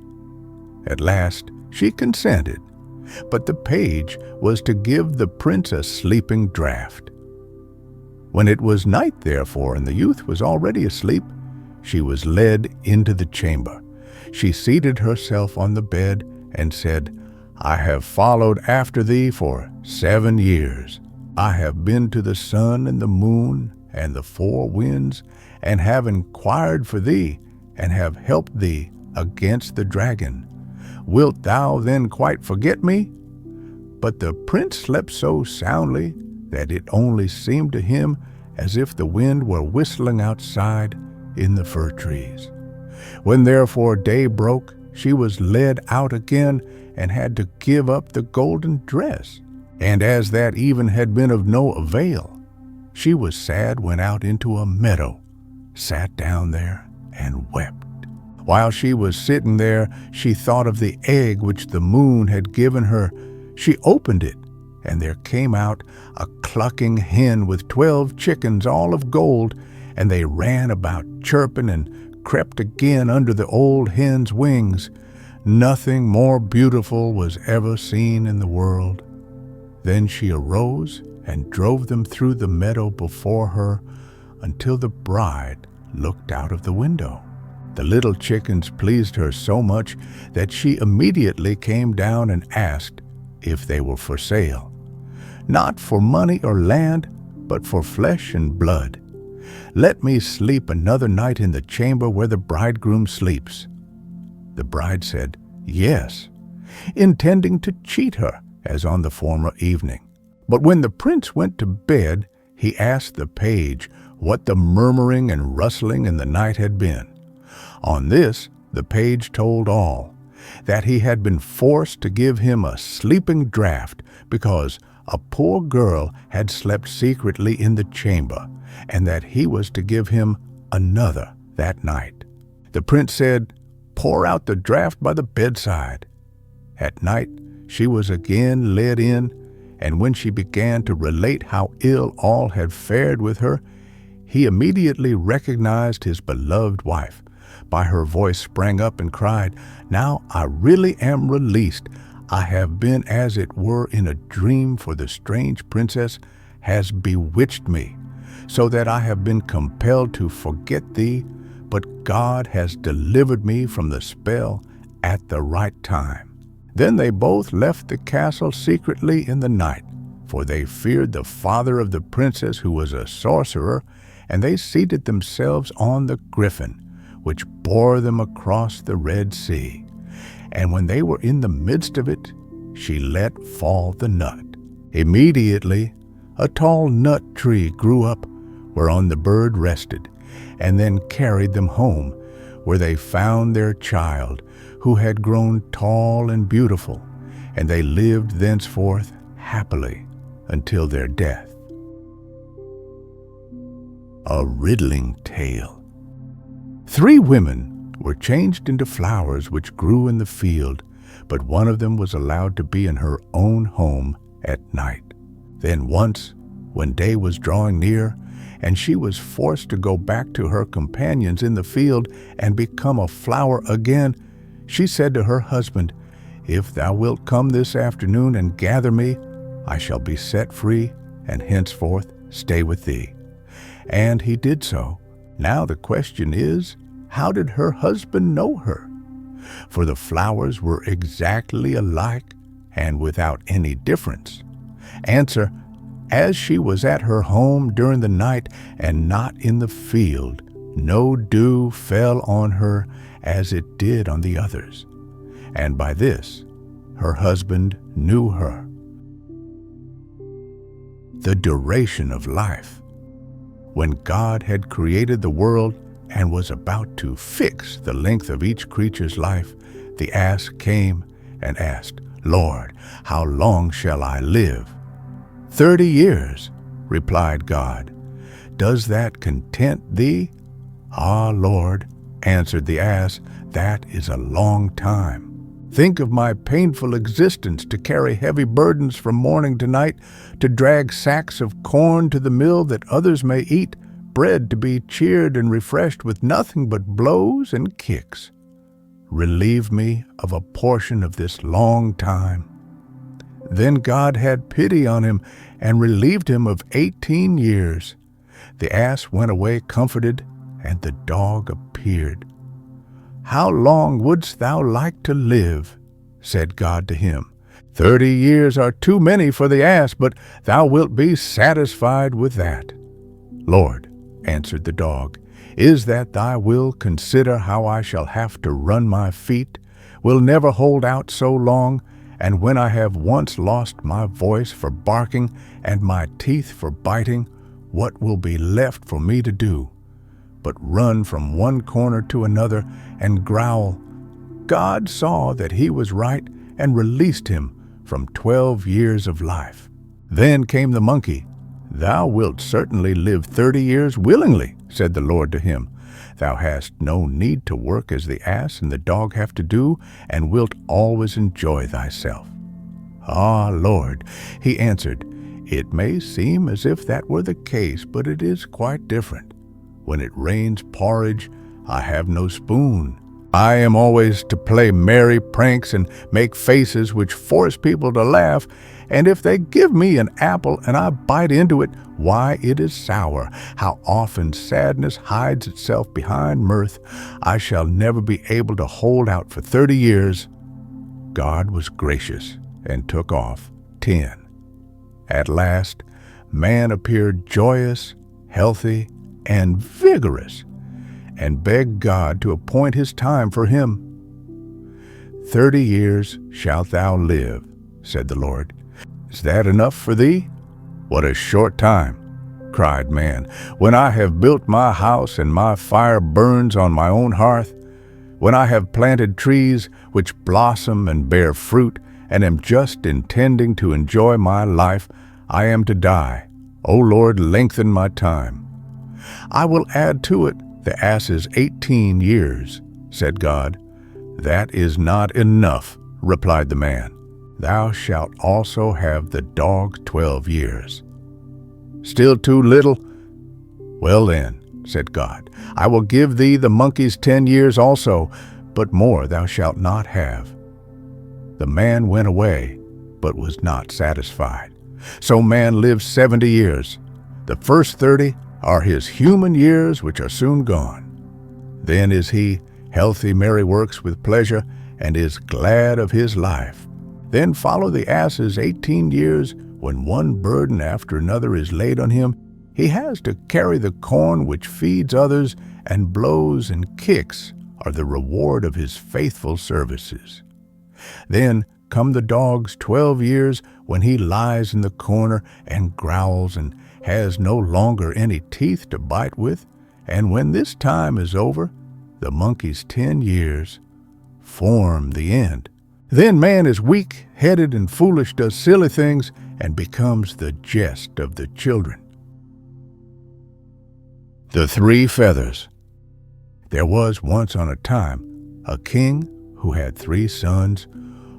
At last she consented, but the page was to give the prince a sleeping draught. When it was night, therefore, and the youth was already asleep, she was led into the chamber. She seated herself on the bed and said, "I have followed after thee for 7 years. I have been to the sun and the moon and the 4 winds, and have inquired for thee, and have helped thee against the dragon. Wilt thou then quite forget me?" But the prince slept so soundly that it only seemed to him as if the wind were whistling outside in the fir trees. When therefore day broke, she was led out again, and had to give up the golden dress. And as that even had been of no avail, she was sad, went out into a meadow, sat down there, and wept. While she was sitting there, she thought of the egg which the moon had given her. She opened it, and there came out a clucking hen with 12 chickens, all of gold, and they ran about chirping and crept again under the old hen's wings. Nothing more beautiful was ever seen in the world. Then she arose and drove them through the meadow before her until the bride looked out of the window. The little chickens pleased her so much that she immediately came down and asked if they were for sale, not for money or land, but for flesh and blood. "Let me sleep another night in the chamber where the bridegroom sleeps." The bride said, "Yes," intending to cheat her as on the former evening. But when the prince went to bed, he asked the page what the murmuring and rustling in the night had been. On this, the page told all, that he had been forced to give him a sleeping draught because a poor girl had slept secretly in the chamber, and that he was to give him another that night. The prince said, "Pour out the draught by the bedside." At night she was again led in, and when she began to relate how ill all had fared with her, he immediately recognized his beloved wife. By her voice sprang up and cried, "Now I really am released. I have been as it were in a dream, for the strange princess has bewitched me, so that I have been compelled to forget thee, but God has delivered me from the spell at the right time." Then they both left the castle secretly in the night, for they feared the father of the princess, who was a sorcerer, and they seated themselves on the griffin, which bore them across the Red Sea. And when they were in the midst of it, she let fall the nut. Immediately a tall nut tree grew up, whereon the bird rested, and then carried them home, where they found their child, who had grown tall and beautiful, and they lived thenceforth happily until their death. A Riddling Tale. 3 women were changed into flowers which grew in the field, but one of them was allowed to be in her own home at night. Then once, when day was drawing near, and she was forced to go back to her companions in the field and become a flower again, she said to her husband, "If thou wilt come this afternoon and gather me, I shall be set free, and henceforth stay with thee." And he did so. Now the question is, how did her husband know her? For the flowers were exactly alike and without any difference. Answer: as she was at her home during the night and not in the field, no dew fell on her as it did on the others. And by this her husband knew her. The duration of life. When God had created the world and was about to fix the length of each creature's life, the ass came and asked, "Lord, how long shall I live?" 30 years, replied God. "Does that content thee?" "Ah, Lord," answered the ass, "that is a long time. Think of my painful existence, to carry heavy burdens from morning to night, to drag sacks of corn to the mill that others may eat, bread to be cheered and refreshed with nothing but blows and kicks. Relieve me of a portion of this long time." Then God had pity on him and relieved him of 18 years. The ass went away comforted, and the dog appeared. "How long wouldst thou like to live?" said God to him. 30 years are too many for the ass, but thou wilt be satisfied with that." "Lord," answered the dog, "is that thy will? Consider how I shall have to run my feet, will never hold out so long, and when I have once lost my voice for barking and my teeth for biting, what will be left for me to do but run from one corner to another and growl?" God saw that he was right and released him from 12 years of life. Then came the monkey. "Thou wilt certainly live 30 years willingly," said the Lord to him. "Thou hast no need to work as the ass and the dog have to do, and wilt always enjoy thyself." "Ah, Lord," he answered, "it may seem as if that were the case, but it is quite different. When it rains porridge, I have no spoon. I am always to play merry pranks and make faces which force people to laugh, and if they give me an apple and I bite into it, why, it is sour. How often sadness hides itself behind mirth. I shall never be able to hold out for 30 years. God was gracious and took off 10. At last, man appeared joyous, healthy, and vigorous, and begged God to appoint his time for him. 30 years shalt thou live, said the Lord. Is that enough for thee? What a short time, cried man, when I have built my house and my fire burns on my own hearth, when I have planted trees which blossom and bear fruit, and am just intending to enjoy my life, I am to die. O Lord, lengthen my time. I will add to it the ass's 18 years, said God. That is not enough, replied the man. Thou shalt also have the dog's 12 years. Still too little? Well then, said God, I will give thee the monkey's 10 years also, but more thou shalt not have. The man went away, but was not satisfied. So man lived 70 years. The first 30 are his human years, which are soon gone. Then is he healthy, merry, works with pleasure, and is glad of his life. Then follow the ass's 18 years, when one burden after another is laid on him. He has to carry the corn which feeds others, and blows and kicks are the reward of his faithful services. Then come the dog's 12 years, when he lies in the corner and growls and has no longer any teeth to bite with, and when this time is over, the monkey's 10 years form the end. Then man is weak-headed and foolish, does silly things, and becomes the jest of the children. The 3 feathers. There was once on a time a king who had 3 sons,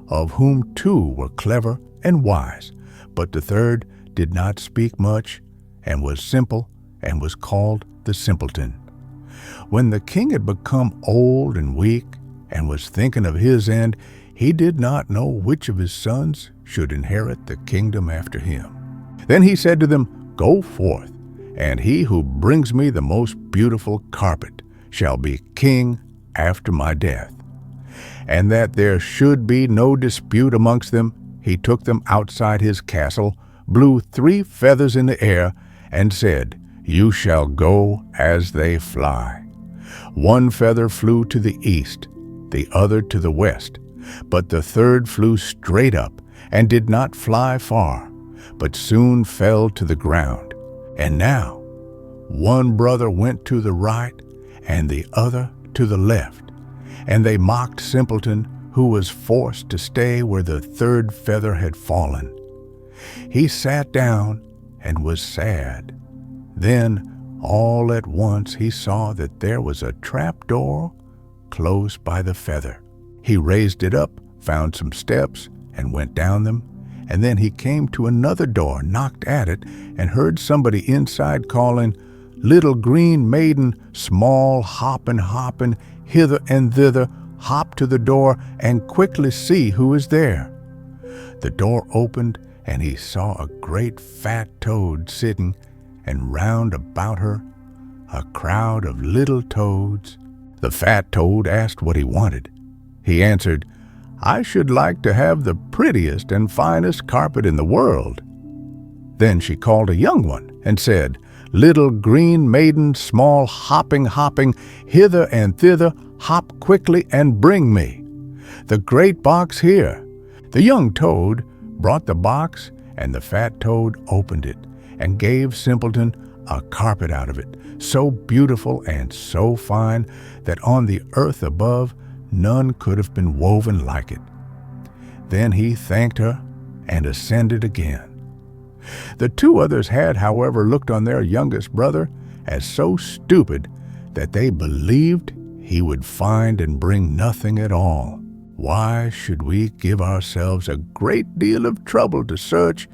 of whom 2 were clever and wise, but the third did not speak much, and was simple, and was called the simpleton. When the king had become old and weak, and was thinking of his end, he did not know which of his sons should inherit the kingdom after him. Then he said to them, Go forth, and he who brings me the most beautiful carpet shall be king after my death. And that there should be no dispute amongst them, he took them outside his castle, blew 3 feathers in the air, and said, You shall go as they fly. 1 feather flew to the east, the other to the west, but the third flew straight up, and did not fly far, but soon fell to the ground. And now 1 brother went to the right, and the other to the left, and they mocked Simpleton, who was forced to stay where the third feather had fallen. He sat down and was sad. Then, all at once, he saw that there was a trap door close by the feather. He raised it up, found some steps, and went down them, and then he came to another door, knocked at it, and heard somebody inside calling, "Little green maiden, small hoppin', hither and thither, hop to the door and quickly see who is there." The door opened, and he saw a great fat toad sitting, and round about her a crowd of little toads. The fat toad asked what he wanted. He answered, "I should like to have the prettiest and finest carpet in the world." Then she called a young one and said, "Little green maiden, small hopping, hither and thither, hop quickly and bring me the great box here." The young toad brought the box, and the fat toad opened it and gave Simpleton a carpet out of it, so beautiful and so fine that on the earth above none could have been woven like it. Then he thanked her and ascended again. The two others had, however, looked on their youngest brother as so stupid that they believed he would find and bring nothing at all. "Why should we give ourselves a great deal of trouble to search?"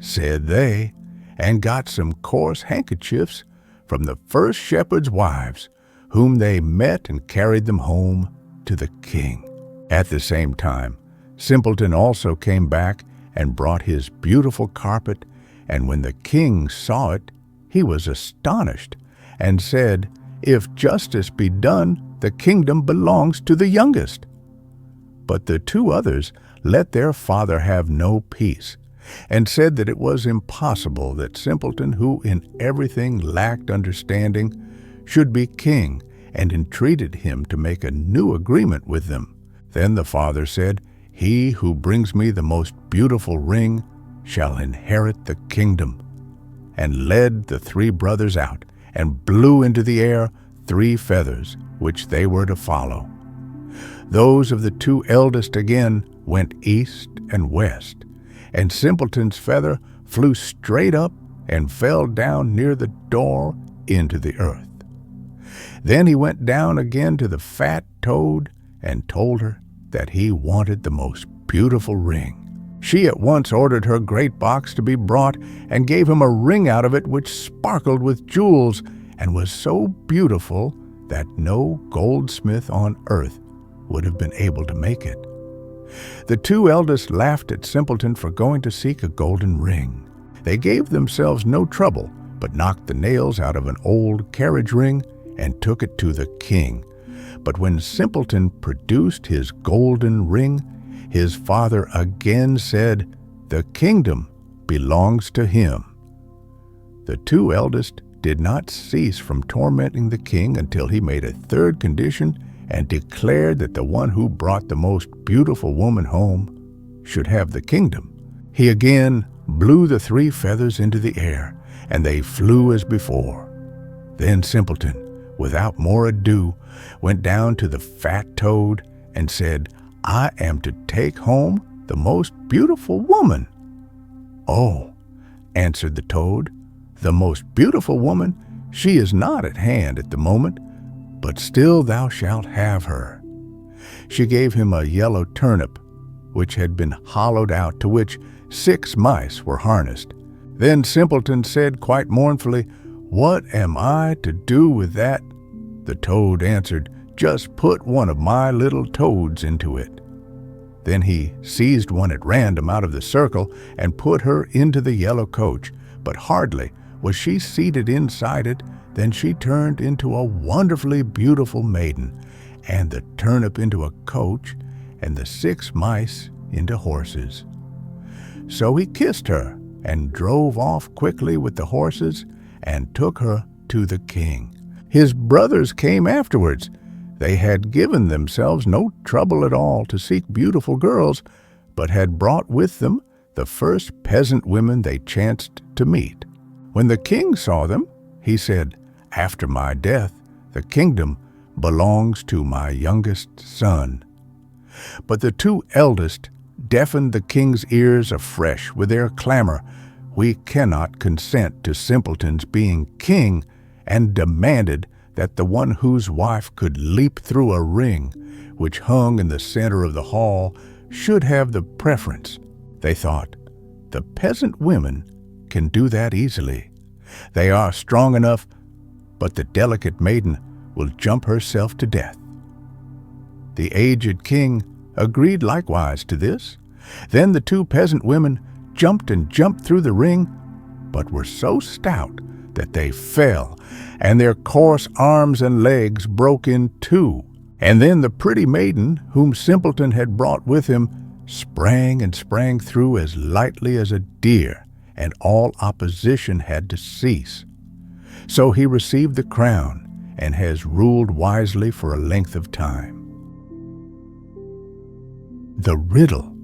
said they, and got some coarse handkerchiefs from the first shepherds' wives, whom they met, and carried them home to the king. At the same time, Simpleton also came back and brought his beautiful carpet, and when the king saw it, he was astonished, and said, "If justice be done, the kingdom belongs to the youngest." But the two others let their father have no peace, and said that it was impossible that Simpleton, who in everything lacked understanding, should be king, and entreated him to make a new agreement with them. Then the father said, "He who brings me the most beautiful ring shall inherit the kingdom," and led the three brothers out, and blew into the air 3 feathers, which they were to follow. Those of the 2 eldest again went east and west, and Simpleton's feather flew straight up and fell down near the door into the earth. Then he went down again to the fat toad and told her that he wanted the most beautiful ring. She at once ordered her great box to be brought, and gave him a ring out of it which sparkled with jewels, and was so beautiful that no goldsmith on earth would have been able to make it. The 2 eldest laughed at Simpleton for going to seek a golden ring. They gave themselves no trouble, but knocked the nails out of an old carriage ring and took it to the king. But when Simpleton produced his golden ring, his father again said, "The kingdom belongs to him." The 2 eldest did not cease from tormenting the king until he made a 3rd condition, and declared that the one who brought the most beautiful woman home should have the kingdom. He again blew the 3 feathers into the air, and they flew as before. Then Simpleton, without more ado, went down to the fat toad and said, "I am to take home the most beautiful woman." "Oh," answered the toad, "the most beautiful woman, she is not at hand at the moment, but still thou shalt have her." She gave him a yellow turnip, which had been hollowed out, to which 6 mice were harnessed. Then Simpleton said quite mournfully, "What am I to do with that?" The toad answered, "Just put one of my little toads into it." Then he seized one at random out of the circle and put her into the yellow coach, but hardly was she seated inside it than she turned into a wonderfully beautiful maiden, and the turnip into a coach, and the 6 mice into horses. So he kissed her and drove off quickly with the horses and took her to the king. His brothers came afterwards. They had given themselves no trouble at all to seek beautiful girls, but had brought with them the first peasant women they chanced to meet. When the king saw them, he said, "After my death, The kingdom belongs to my youngest son." But the two eldest deafened the king's ears afresh with their clamor, "We cannot consent to simpletons being king," and demanded that the one whose wife could leap through a ring, which hung in the center of the hall, should have the preference. They thought, "The peasant women can do that easily. They are strong enough, but the delicate maiden will jump herself to death." The aged king agreed likewise to this. Then the two peasant women jumped and jumped through the ring, but were so stout that they fell, and their coarse arms and legs broke in two. And then the pretty maiden, whom Simpleton had brought with him, sprang and sprang through as lightly as a deer, and all opposition had to cease. So he received the crown and has ruled wisely for a length of time. The Riddle.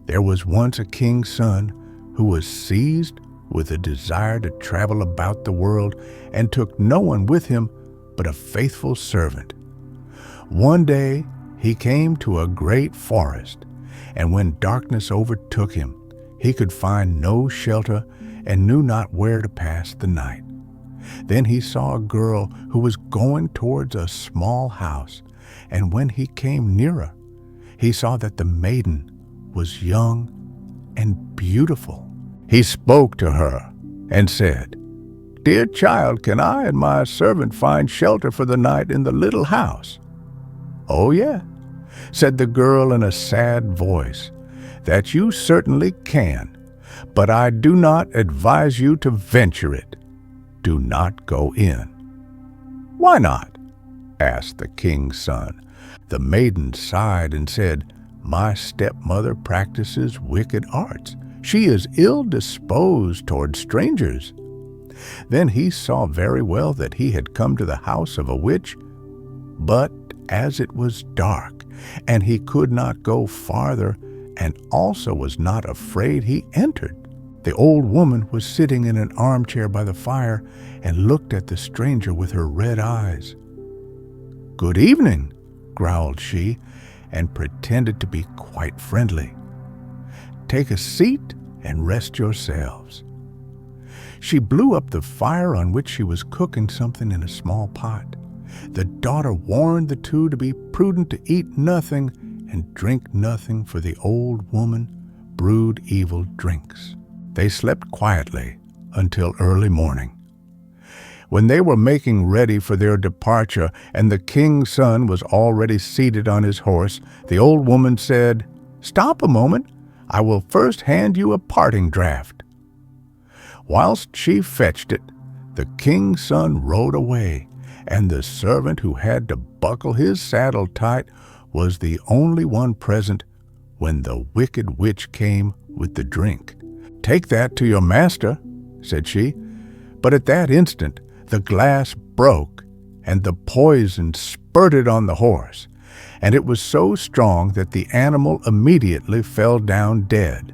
There was once a king's son who was seized with a desire to travel about the world and took no one with him but a faithful servant. One day he came to a great forest, and when darkness overtook him, he could find no shelter and knew not where to pass the night. Then he saw a girl who was going towards a small house, and when he came nearer, he saw that the maiden was young and beautiful. He spoke to her and said, "Dear child, can I and my servant find shelter for the night in the little house?" "Oh, yeah," said the girl in a sad voice, "that you certainly can, but I do not advise you to venture it. Do not go in." "Why not?" asked the king's son. The maiden sighed and said, "My stepmother practices wicked arts. She is ill-disposed toward strangers." Then he saw very well that he had come to the house of a witch, but as it was dark, and he could not go farther, and also was not afraid, he entered. The old woman was sitting in an armchair by the fire and looked at the stranger with her red eyes. "Good evening," growled she, and pretended to be quite friendly. "Take a seat and rest yourselves." She blew up the fire on which she was cooking something in a small pot. The daughter warned the two to be prudent, to eat nothing and drink nothing, for the old woman brewed evil drinks. They slept quietly until early morning. When they were making ready for their departure, and the king's son was already seated on his horse, the old woman said, "Stop a moment. I will first hand you a parting draught." Whilst she fetched it, the king's son rode away, and the servant who had to buckle his saddle tight was the only one present when the wicked witch came with the drink. "Take that to your master," said she. But at that instant the glass broke, and the poison spurted on the horse, and it was so strong that the animal immediately fell down dead.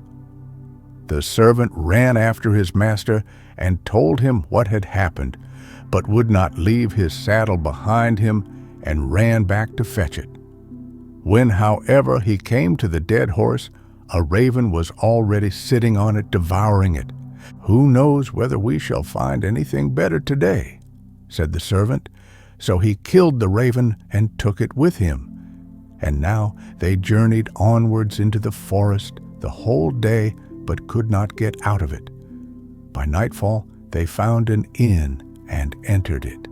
The servant ran after his master and told him what had happened, but would not leave his saddle behind him and ran back to fetch it. When, however, he came to the dead horse, a raven was already sitting on it, devouring it. "Who knows whether we shall find anything better today?" said the servant. So he killed the raven and took it with him. And now they journeyed onwards into the forest the whole day, but could not get out of it. By nightfall they found an inn and entered it.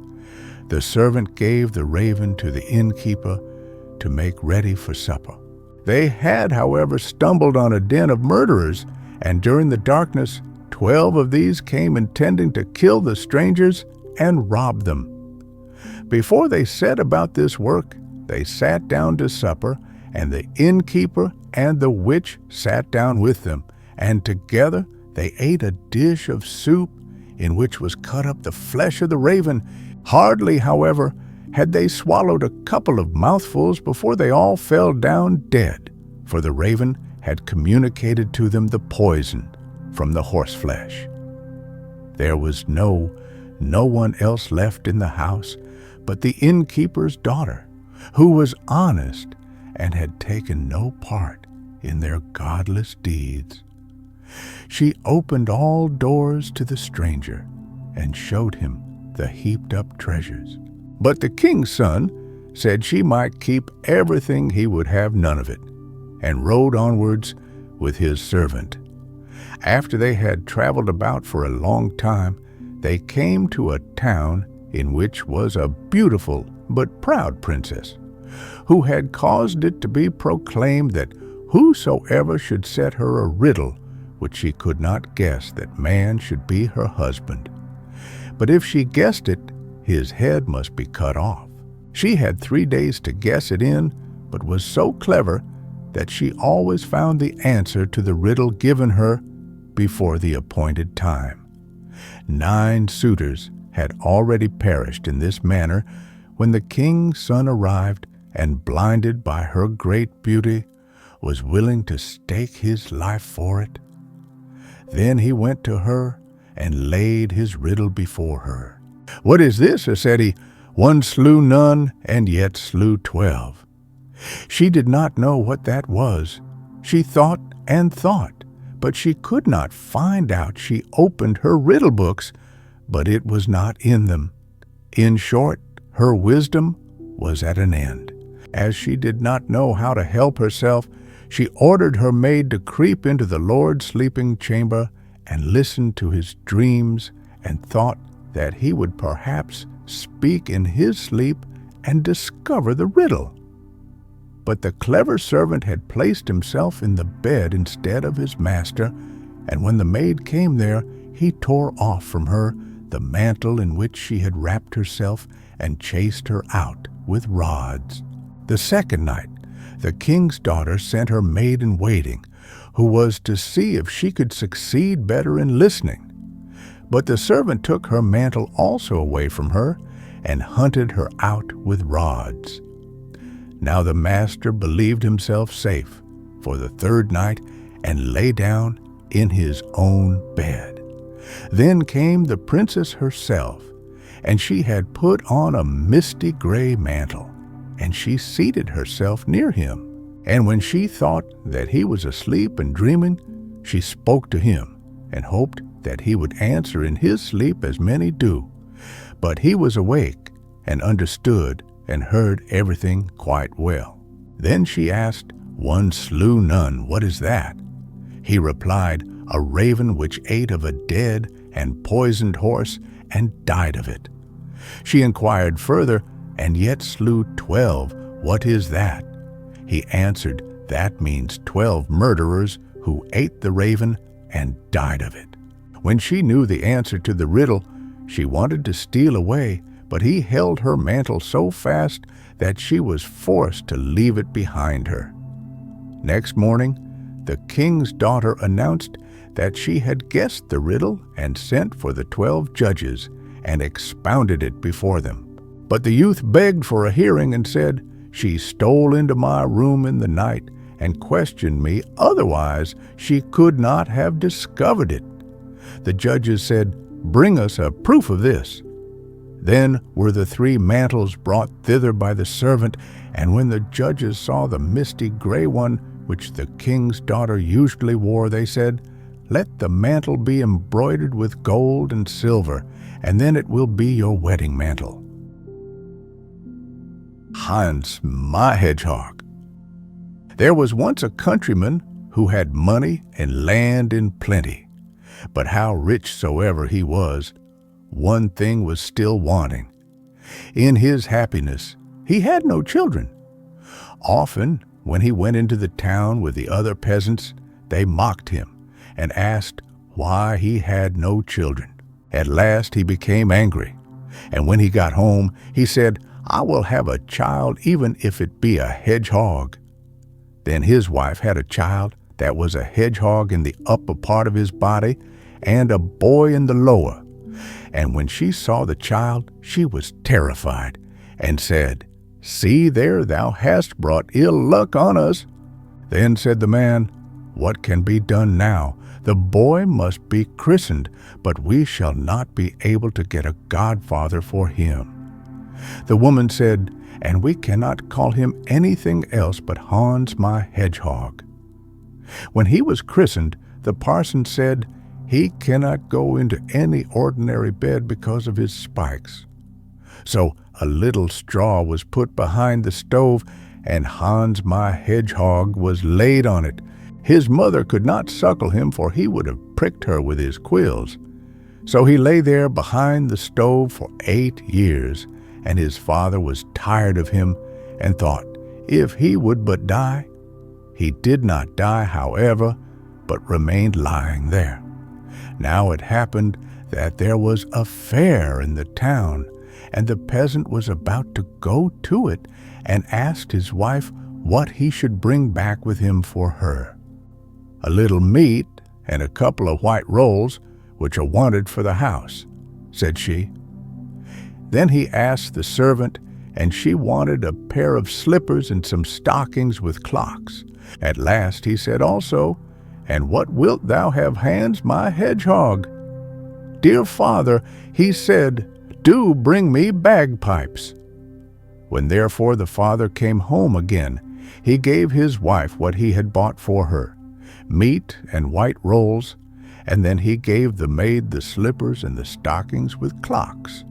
The servant gave the raven to the innkeeper to make ready for supper. They had, however, stumbled on a den of murderers, and during the darkness 12 of these came intending to kill the strangers and rob them. Before they set about this work, they sat down to supper, and the innkeeper and the witch sat down with them, and together they ate a dish of soup in which was cut up the flesh of the raven. Hardly, however, had they swallowed a couple of mouthfuls before they all fell down dead, for the raven had communicated to them the poison from the horseflesh. There was no one else left in the house, but the innkeeper's daughter, who was honest and had taken no part in their godless deeds. She opened all doors to the stranger and showed him the heaped-up treasures. But the king's son said she might keep everything, he would have none of it, and rode onwards with his servant. After they had traveled about for a long time, they came to a town in which was a beautiful but proud princess, who had caused it to be proclaimed that whosoever should set her a riddle which she could not guess, that man should be her husband. But if she guessed it, his head must be cut off. She had 3 days to guess it in, but was so clever that she always found the answer to the riddle given her before the appointed time. 9 suitors had already perished in this manner when the king's son arrived, and blinded by her great beauty, was willing to stake his life for it. Then he went to her and laid his riddle before her. "What is this?" said he. "One slew none, and yet slew 12. She did not know what that was. She thought and thought, but she could not find out. She opened her riddle books, but it was not in them. In short, her wisdom was at an end. As she did not know how to help herself, she ordered her maid to creep into the Lord's sleeping chamber and listen to his dreams, and thought that he would perhaps speak in his sleep and discover the riddle. But the clever servant had placed himself in the bed instead of his master, and when the maid came there, he tore off from her the mantle in which she had wrapped herself, and chased her out with rods. The second night, the king's daughter sent her maid-in-waiting, who was to see if she could succeed better in listening. But the servant took her mantle also away from her, and hunted her out with rods. Now the master believed himself safe for the 3rd night, and lay down in his own bed. Then came the princess herself, and she had put on a misty gray mantle, and she seated herself near him. And when she thought that he was asleep and dreaming, she spoke to him, and hoped that he would answer in his sleep as many do. But he was awake, and understood and heard everything quite well. Then she asked, "One slew none, what is that?" He replied, "A raven which ate of a dead and poisoned horse, and died of it." She inquired further, "And yet slew 12, what is that?" He answered, "That means 12 murderers who ate the raven and died of it." When she knew the answer to the riddle, she wanted to steal away, but he held her mantle so fast that she was forced to leave it behind her. Next morning, the king's daughter announced that she had guessed the riddle, and sent for the 12 judges, and expounded it before them. But the youth begged for a hearing, and said, "She stole into my room in the night, and questioned me, otherwise she could not have discovered it." The judges said, "Bring us a proof of this." Then were the 3 mantles brought thither by the servant, and when the judges saw the misty gray one which the king's daughter usually wore, they said, "Let the mantle be embroidered with gold and silver, and then it will be your wedding mantle." Hans My Hedgehog. There was once a countryman who had money and land in plenty. But how rich soever he was, one thing was still wanting. In his happiness, he had no children. Often, when he went into the town with the other peasants, they mocked him and asked why he had no children. At last he became angry, and when he got home, he said, "I will have a child even if it be a hedgehog." Then his wife had a child that was a hedgehog in the upper part of his body, and a boy in the lower. And when she saw the child, she was terrified, and said, "See there, thou hast brought ill luck on us." Then said the man, "What can be done now? The boy must be christened, but we shall not be able to get a godfather for him." The woman said, "And we cannot call him anything else but Hans My Hedgehog." When he was christened, the parson said he cannot go into any ordinary bed because of his spikes. So a little straw was put behind the stove, and Hans My Hedgehog was laid on it. His mother could not suckle him, for he would have pricked her with his quills. So he lay there behind the stove for 8 years, and his father was tired of him and thought if he would but die. He did not die, however, but remained lying there. Now it happened that there was a fair in the town, and the peasant was about to go to it and asked his wife what he should bring back with him for her. "A little meat and a couple of white rolls, which are wanted for the house," said she. Then he asked the servant, and she wanted a pair of slippers and some stockings with clocks. At last he said also, "And what wilt thou have, Hans My Hedgehog?" "Dear father," he said, "do bring me bagpipes." When therefore the father came home again, he gave his wife what he had bought for her, meat and white rolls, and then he gave the maid the slippers and the stockings with clocks.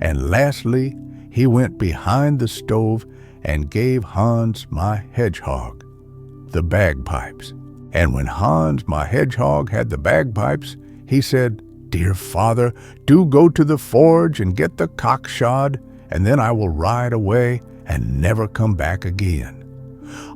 And lastly, he went behind the stove and gave Hans My Hedgehog the bagpipes. And when Hans My Hedgehog had the bagpipes, he said, "Dear father, do go to the forge and get the cockshod, and then I will ride away and never come back again."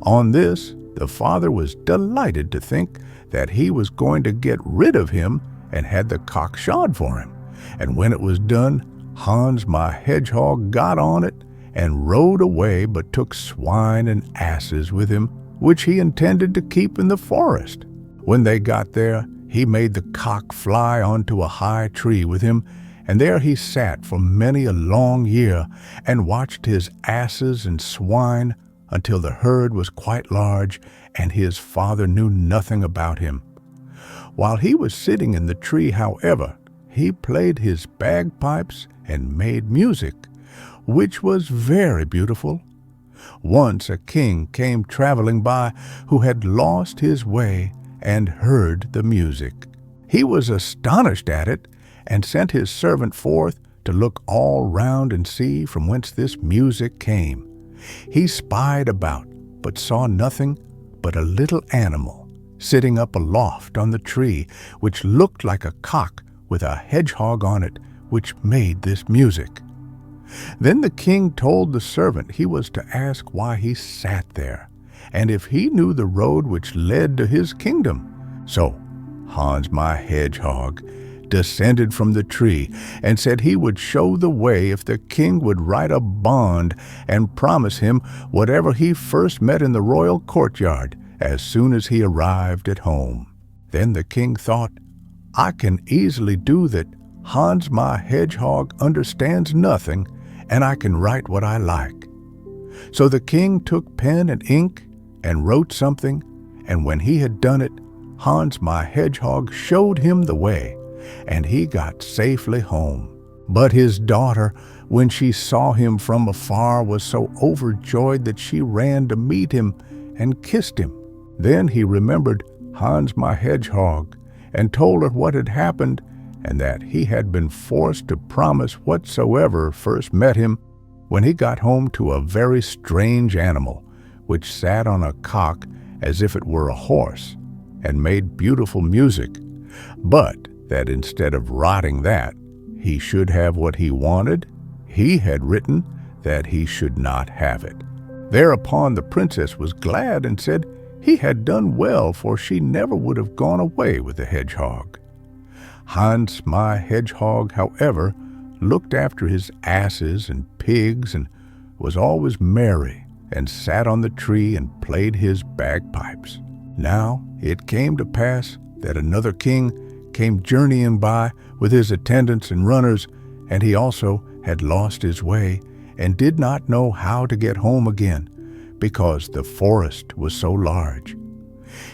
On this, the father was delighted to think that he was going to get rid of him and had the cock shod for him. And when it was done, Hans My Hedgehog got on it and rode away, but took swine and asses with him, which he intended to keep in the forest. When they got there, he made the cock fly onto a high tree with him, and there he sat for many a long year and watched his asses and swine until the herd was quite large, and his father knew nothing about him. While he was sitting in the tree, however, he played his bagpipes and made music, which was very beautiful. Once a king came traveling by who had lost his way and heard the music. He was astonished at it, and sent his servant forth to look all round and see from whence this music came. He spied about, but saw nothing but a little animal sitting up aloft on the tree, which looked like a cock with a hedgehog on it, which made this music. Then the king told the servant he was to ask why he sat there, and if he knew the road which led to his kingdom. So Hans My Hedgehog descended from the tree and said he would show the way if the king would write a bond and promise him whatever he first met in the royal courtyard as soon as he arrived at home. Then the king thought, "I can easily do that. Hans My Hedgehog understands nothing, and I can write what I like." So the king took pen and ink and wrote something, and when he had done it, Hans My Hedgehog showed him the way, and he got safely home. But his daughter, when she saw him from afar, was so overjoyed that she ran to meet him and kissed him. Then he remembered Hans My Hedgehog and told her what had happened, and that he had been forced to promise whatsoever first met him, when he got home to a very strange animal, which sat on a cock as if it were a horse, and made beautiful music, but that instead of writing that he should have what he wanted, he had written that he should not have it. Thereupon the princess was glad and said he had done well, for she never would have gone away with the hedgehog. Hans My Hedgehog, however, looked after his asses and pigs, and was always merry, and sat on the tree and played his bagpipes. Now it came to pass that another king came journeying by with his attendants and runners, and he also had lost his way, and did not know how to get home again, because the forest was so large.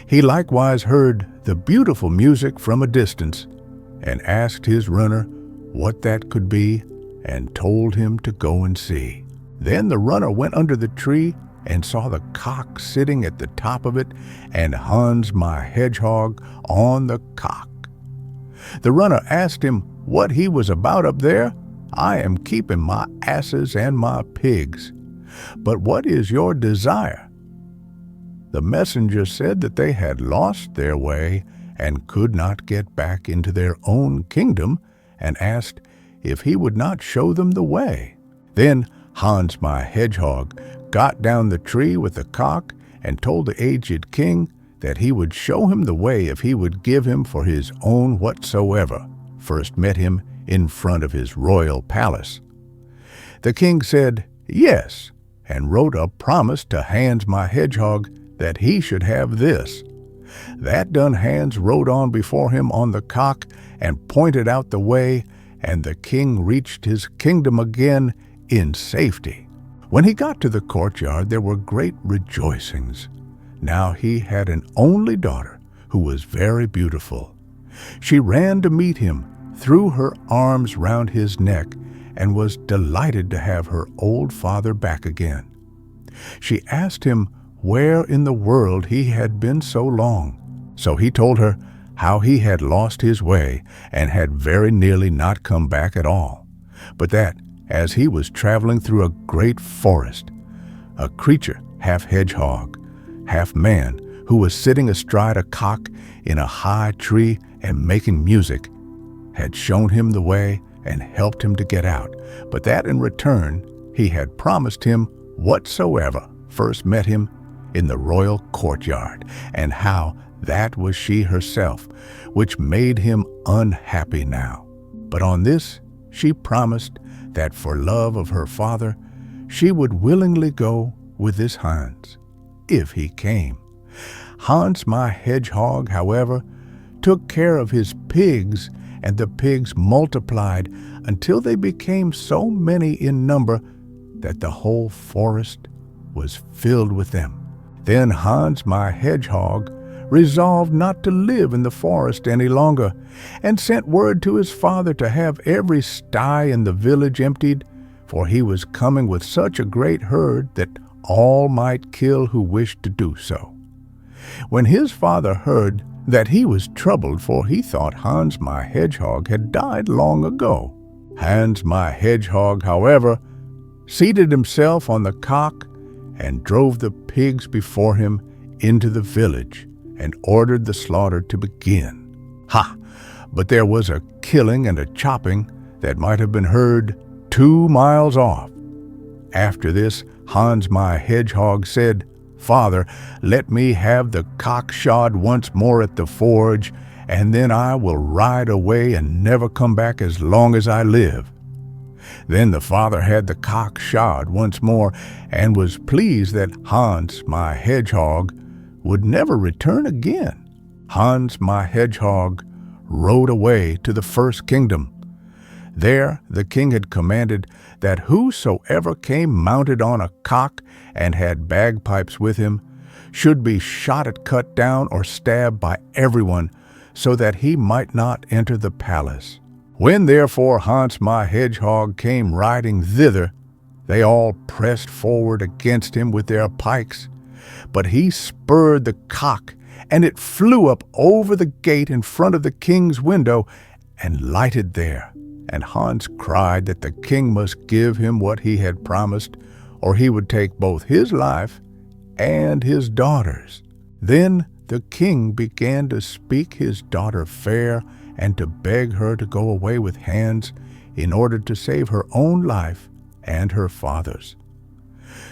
He likewise heard the beautiful music from a distance, and asked his runner what that could be, and told him to go and see. Then the runner went under the tree and saw the cock sitting at the top of it and Hans My Hedgehog on the cock. The runner asked him what he was about up there. "I am keeping my asses and my pigs. But what is your desire?" The messenger said that they had lost their way and could not get back into their own kingdom, and asked if he would not show them the way. Then Hans My Hedgehog got down the tree with the cock and told the aged king that he would show him the way if he would give him for his own whatsoever first met him in front of his royal palace. The king said yes, and wrote a promise to Hans My Hedgehog that he should have this. That done, Hans rode on before him on the cock and pointed out the way, and the king reached his kingdom again in safety. When he got to the courtyard, there were great rejoicings. Now he had an only daughter who was very beautiful. She ran to meet him, threw her arms round his neck, and was delighted to have her old father back again. She asked him where in the world he had been so long. So he told her how he had lost his way and had very nearly not come back at all, but that, as he was traveling through a great forest, a creature, half hedgehog, half man, who was sitting astride a cock in a high tree and making music, had shown him the way and helped him to get out, but that in return he had promised him whatsoever first met him in the royal courtyard, and how that was she herself, which made him unhappy now. But on this she promised that for love of her father she would willingly go with this Hans, if he came. Hans My Hedgehog, however, took care of his pigs, and the pigs multiplied until they became so many in number that the whole forest was filled with them. Then Hans My Hedgehog resolved not to live in the forest any longer, and sent word to his father to have every sty in the village emptied, for he was coming with such a great herd that all might kill who wished to do so. When his father heard that, he was troubled, for he thought Hans My Hedgehog had died long ago. Hans My Hedgehog, however, seated himself on the cock and drove the pigs before him into the village, and ordered the slaughter to begin. Ha! But there was a killing and a chopping that might have been heard 2 miles off. After this, Hans My Hedgehog said, "Father, let me have the cock shod once more at the forge, and then I will ride away and never come back as long as I live." Then the father had the cock shod once more, and was pleased that Hans My Hedgehog would never return again. Hans My Hedgehog rode away to the first kingdom. There the king had commanded that whosoever came mounted on a cock and had bagpipes with him should be shot at, cut down, or stabbed by everyone, so that he might not enter the palace. When therefore Hans My Hedgehog came riding thither, they all pressed forward against him with their pikes. But he spurred the cock, and it flew up over the gate in front of the king's window, and lighted there. And Hans cried that the king must give him what he had promised, or he would take both his life and his daughter's. Then the king began to speak his daughter fair, and to beg her to go away with Hans in order to save her own life and her father's.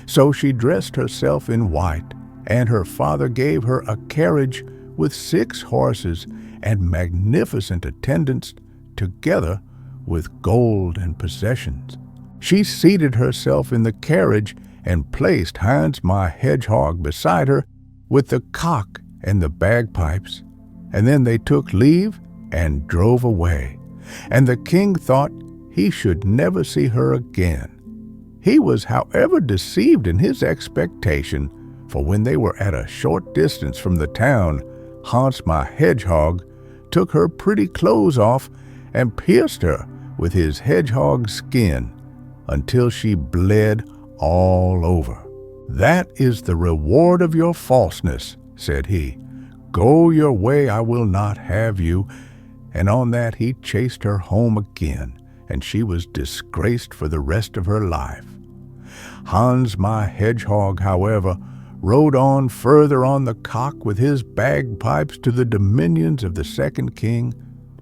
So she dressed herself in white, and her father gave her a carriage with 6 horses and magnificent attendants, together with gold and possessions. She seated herself in the carriage and placed Hans My Hedgehog beside her with the cock and the bagpipes, and then they took leave and drove away, and the king thought he should never see her again. He was, however, deceived in his expectation, for when they were at a short distance from the town, Hans My Hedgehog took her pretty clothes off and pierced her with his hedgehog skin until she bled all over. "That is the reward of your falseness," said he. "Go your way, I will not have you." And on that he chased her home again, and she was disgraced for the rest of her life. Hans My Hedgehog, however, rode on further on the cock with his bagpipes to the dominions of the second king,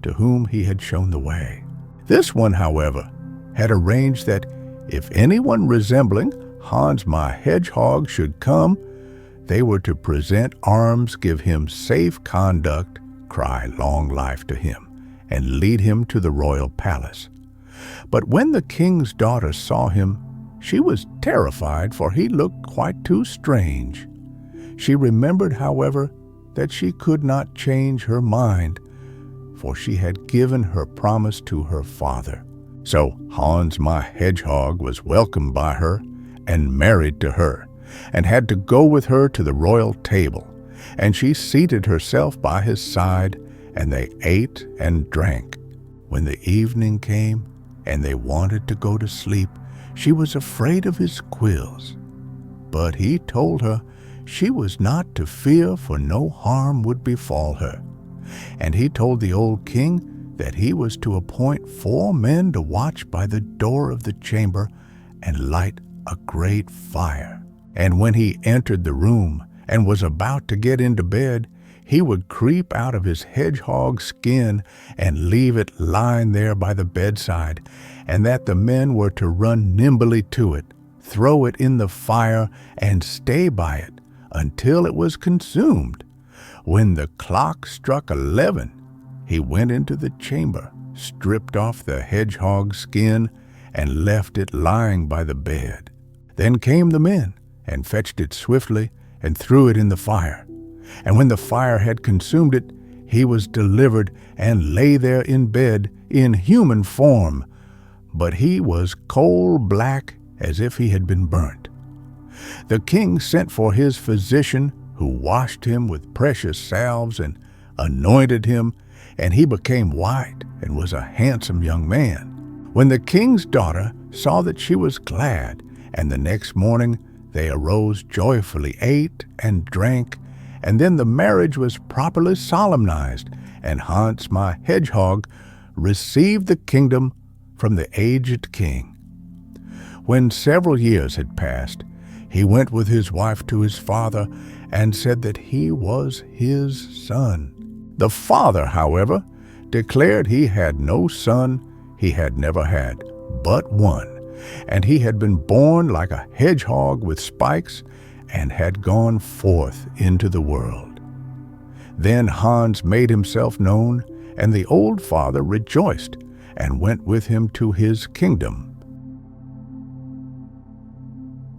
to whom he had shown the way. This one, however, had arranged that if anyone resembling Hans My Hedgehog should come, they were to present arms, give him safe conduct, cry long life to him, and lead him to the royal palace. But when the king's daughter saw him, she was terrified, for he looked quite too strange. She remembered, however, that she could not change her mind, for she had given her promise to her father. So Hans My Hedgehog was welcomed by her and married to her, and had to go with her to the royal table, and she seated herself by his side, and they ate and drank. When the evening came, and they wanted to go to sleep, she was afraid of his quills. But he told her she was not to fear, for no harm would befall her. And he told the old king that he was to appoint 4 men to watch by the door of the chamber and light a great fire. And when he entered the room and was about to get into bed, he would creep out of his hedgehog skin and leave it lying there by the bedside, and that the men were to run nimbly to it, throw it in the fire, and stay by it until it was consumed. When the clock struck 11, he went into the chamber, stripped off the hedgehog skin, and left it lying by the bed. Then came the men, and fetched it swiftly, and threw it in the fire. And when the fire had consumed it, he was delivered, and lay there in bed in human form, but he was coal black as if he had been burnt. The king sent for his physician, who washed him with precious salves and anointed him, and he became white and was a handsome young man. When the king's daughter saw that she was glad, and the next morning they arose joyfully, ate and drank, and then the marriage was properly solemnized, and Hans My Hedgehog received the kingdom from the aged king. When several years had passed, he went with his wife to his father and said that he was his son. The father, however, declared he had no son, he had never had but one, and he had been born like a hedgehog with spikes, and had gone forth into the world. Then Hans made himself known, and the old father rejoiced, and went with him to his kingdom.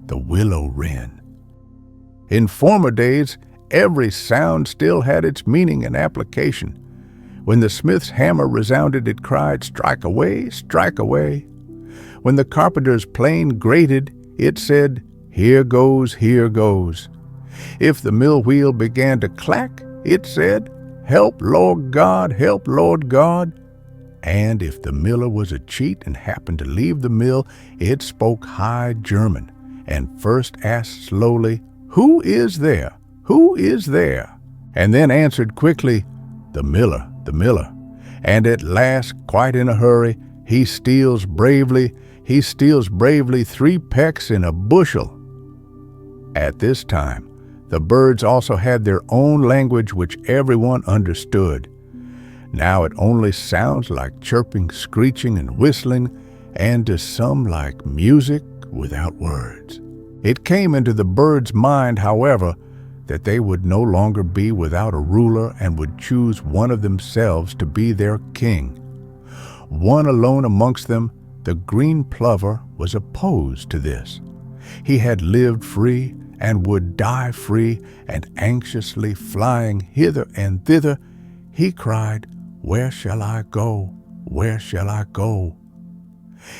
The Willow-Wren. In former days, every sound still had its meaning and application. When the smith's hammer resounded, it cried, "Strike away, strike away." When the carpenter's plane grated, it said, "Here goes, here goes." If the mill wheel began to clack, it said, "Help, Lord God, help, Lord God." And if the miller was a cheat and happened to leave the mill, it spoke High German, and first asked slowly, "Who is there? Who is there?" And then answered quickly, "The miller, the miller." And at last, quite in a hurry, he steals bravely 3 pecks in a bushel. At this time, the birds also had their own language which everyone understood. Now it only sounds like chirping, screeching, and whistling, and to some like music without words. It came into the birds' mind, however, that they would no longer be without a ruler and would choose one of themselves to be their king. One alone amongst them, the green plover, was opposed to this. He had lived free and would die free, and anxiously flying hither and thither, he cried, "Where shall I go? Where shall I go?"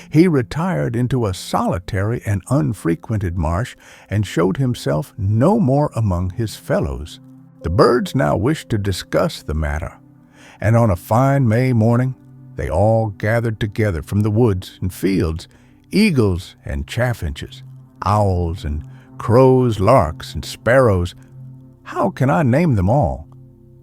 He retired into a solitary and unfrequented marsh, and showed himself no more among his fellows. The birds now wished to discuss the matter, and on a fine May morning they all gathered together from the woods and fields, eagles and chaffinches, owls and crows, larks and sparrows. How can I name them all?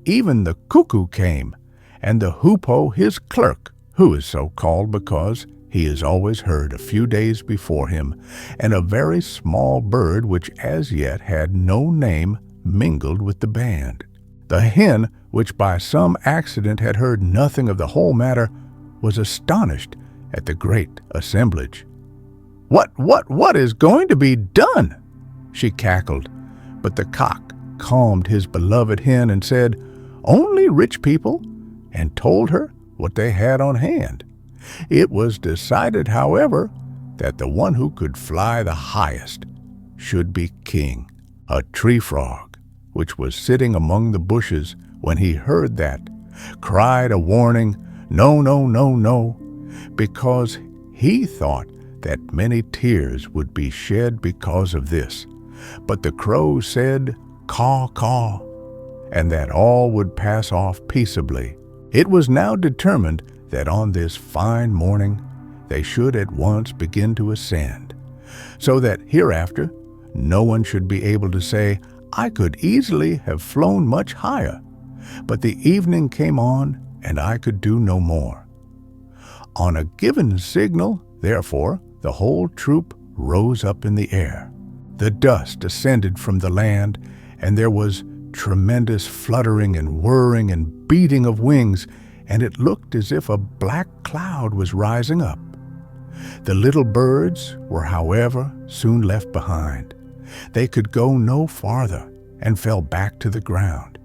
Even the cuckoo came, and the hoopoe his clerk, who is so called because he is always heard a few days before him, and a very small bird which as yet had no name mingled with the band. The hen, which by some accident had heard nothing of the whole matter, was astonished at the great assemblage. What is going to be done?" she cackled, but the cock calmed his beloved hen and said, "Only rich people," and told her what they had on hand. It was decided, however, that the one who could fly the highest should be king. A tree frog, which was sitting among the bushes when he heard that, cried a warning, "No, no, no, no," because he thought that many tears would be shed because of this. But the crow said, "Caw, caw," and that all would pass off peaceably. It was now determined that on this fine morning they should at once begin to ascend, so that hereafter no one should be able to say, "I could easily have flown much higher, but the evening came on and I could do no more." On a given signal, therefore, the whole troop rose up in the air. The dust ascended from the land, and there was tremendous fluttering and whirring and beating of wings, and it looked as if a black cloud was rising up. The little birds were, however, soon left behind. They could go no farther and fell back to the ground.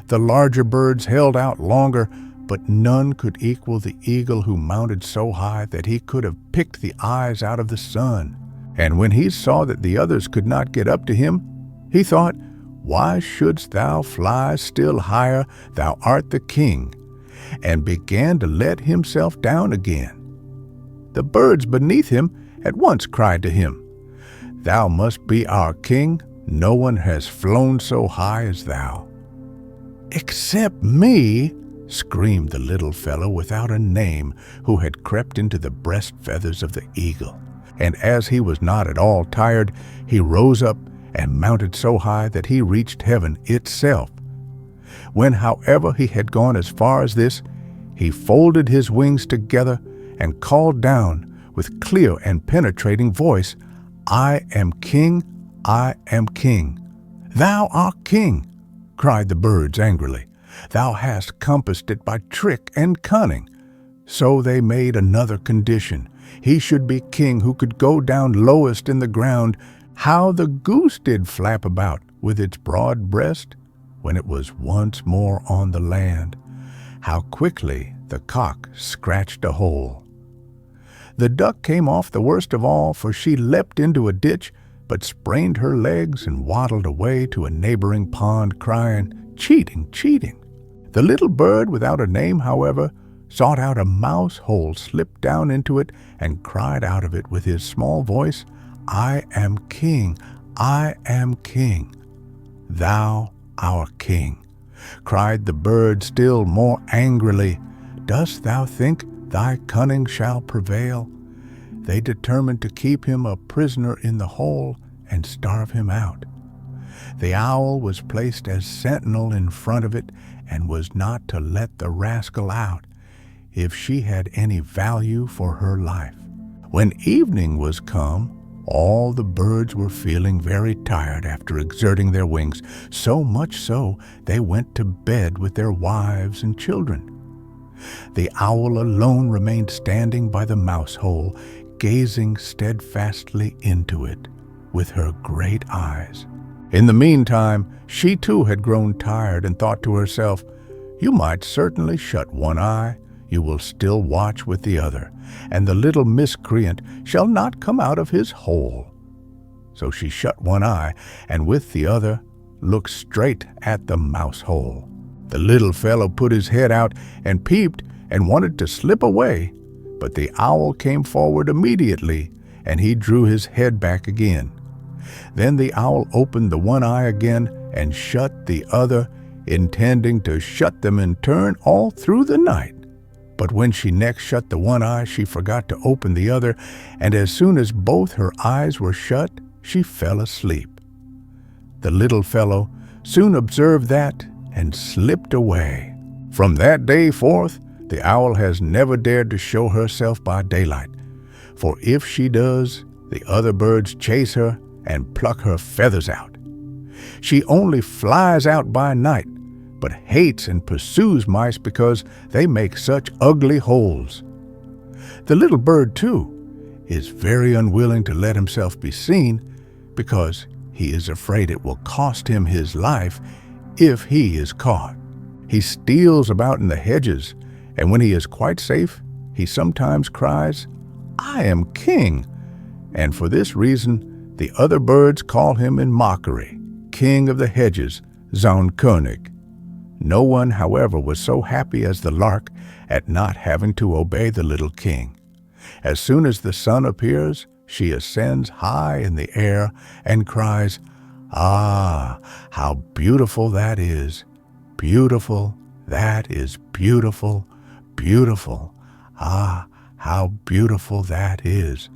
The larger birds held out longer, but none could equal the eagle, who mounted so high that he could have picked the eyes out of the sun. And when he saw that the others could not get up to him, he thought, "Why shouldst thou fly still higher? Thou art the king," and began to let himself down again. The birds beneath him at once cried to him, "Thou must be our king. No one has flown so high as thou." "Except me," screamed the little fellow without a name, who had crept into the breast feathers of the eagle. And as he was not at all tired, he rose up and mounted so high that he reached heaven itself. When, however, he had gone as far as this, he folded his wings together and called down with clear and penetrating voice, "I am king, I am king." "Thou art king," cried the birds angrily. "Thou hast compassed it by trick and cunning." So they made another condition. He should be king who could go down lowest in the ground. How the goose did flap about with its broad breast when it was once more on the land! How quickly the cock scratched a hole! The duck came off the worst of all, for she leapt into a ditch, but sprained her legs and waddled away to a neighboring pond, crying, "Cheating, cheating!" The little bird without a name, however, sought out a mouse hole, slipped down into it, and cried out of it with his small voice, "I am king, I am king." "Thou, our king," cried the bird still more angrily, "dost thou think thy cunning shall prevail?" They determined to keep him a prisoner in the hole and starve him out. The owl was placed as sentinel in front of it, and was not to let the rascal out if she had any value for her life. When evening was come, all the birds were feeling very tired after exerting their wings, so much so they went to bed with their wives and children. The owl alone remained standing by the mouse hole, gazing steadfastly into it with her great eyes. In the meantime, she too had grown tired and thought to herself, "You might certainly shut one eye, you will still watch with the other, and the little miscreant shall not come out of his hole." So she shut one eye, and with the other looked straight at the mouse hole. The little fellow put his head out and peeped and wanted to slip away, but the owl came forward immediately, and he drew his head back again. Then the owl opened the one eye again and shut the other, intending to shut them in turn all through the night. But when she next shut the one eye, she forgot to open the other, and as soon as both her eyes were shut, she fell asleep. The little fellow soon observed that and slipped away. From that day forth, the owl has never dared to show herself by daylight, for if she does, the other birds chase her and pluck her feathers out. She only flies out by night, but hates and pursues mice because they make such ugly holes. The little bird, too, is very unwilling to let himself be seen because he is afraid it will cost him his life if he is caught. He steals about in the hedges, and when he is quite safe, he sometimes cries, "I am king," and for this reason the other birds call him in mockery, King of the Hedges, Zaunkönig. No one, however, was so happy as the lark at not having to obey the little king. As soon as the sun appears, she ascends high in the air and cries, "Ah, how beautiful that is! Beautiful, that is beautiful, beautiful. Ah, how beautiful that is!"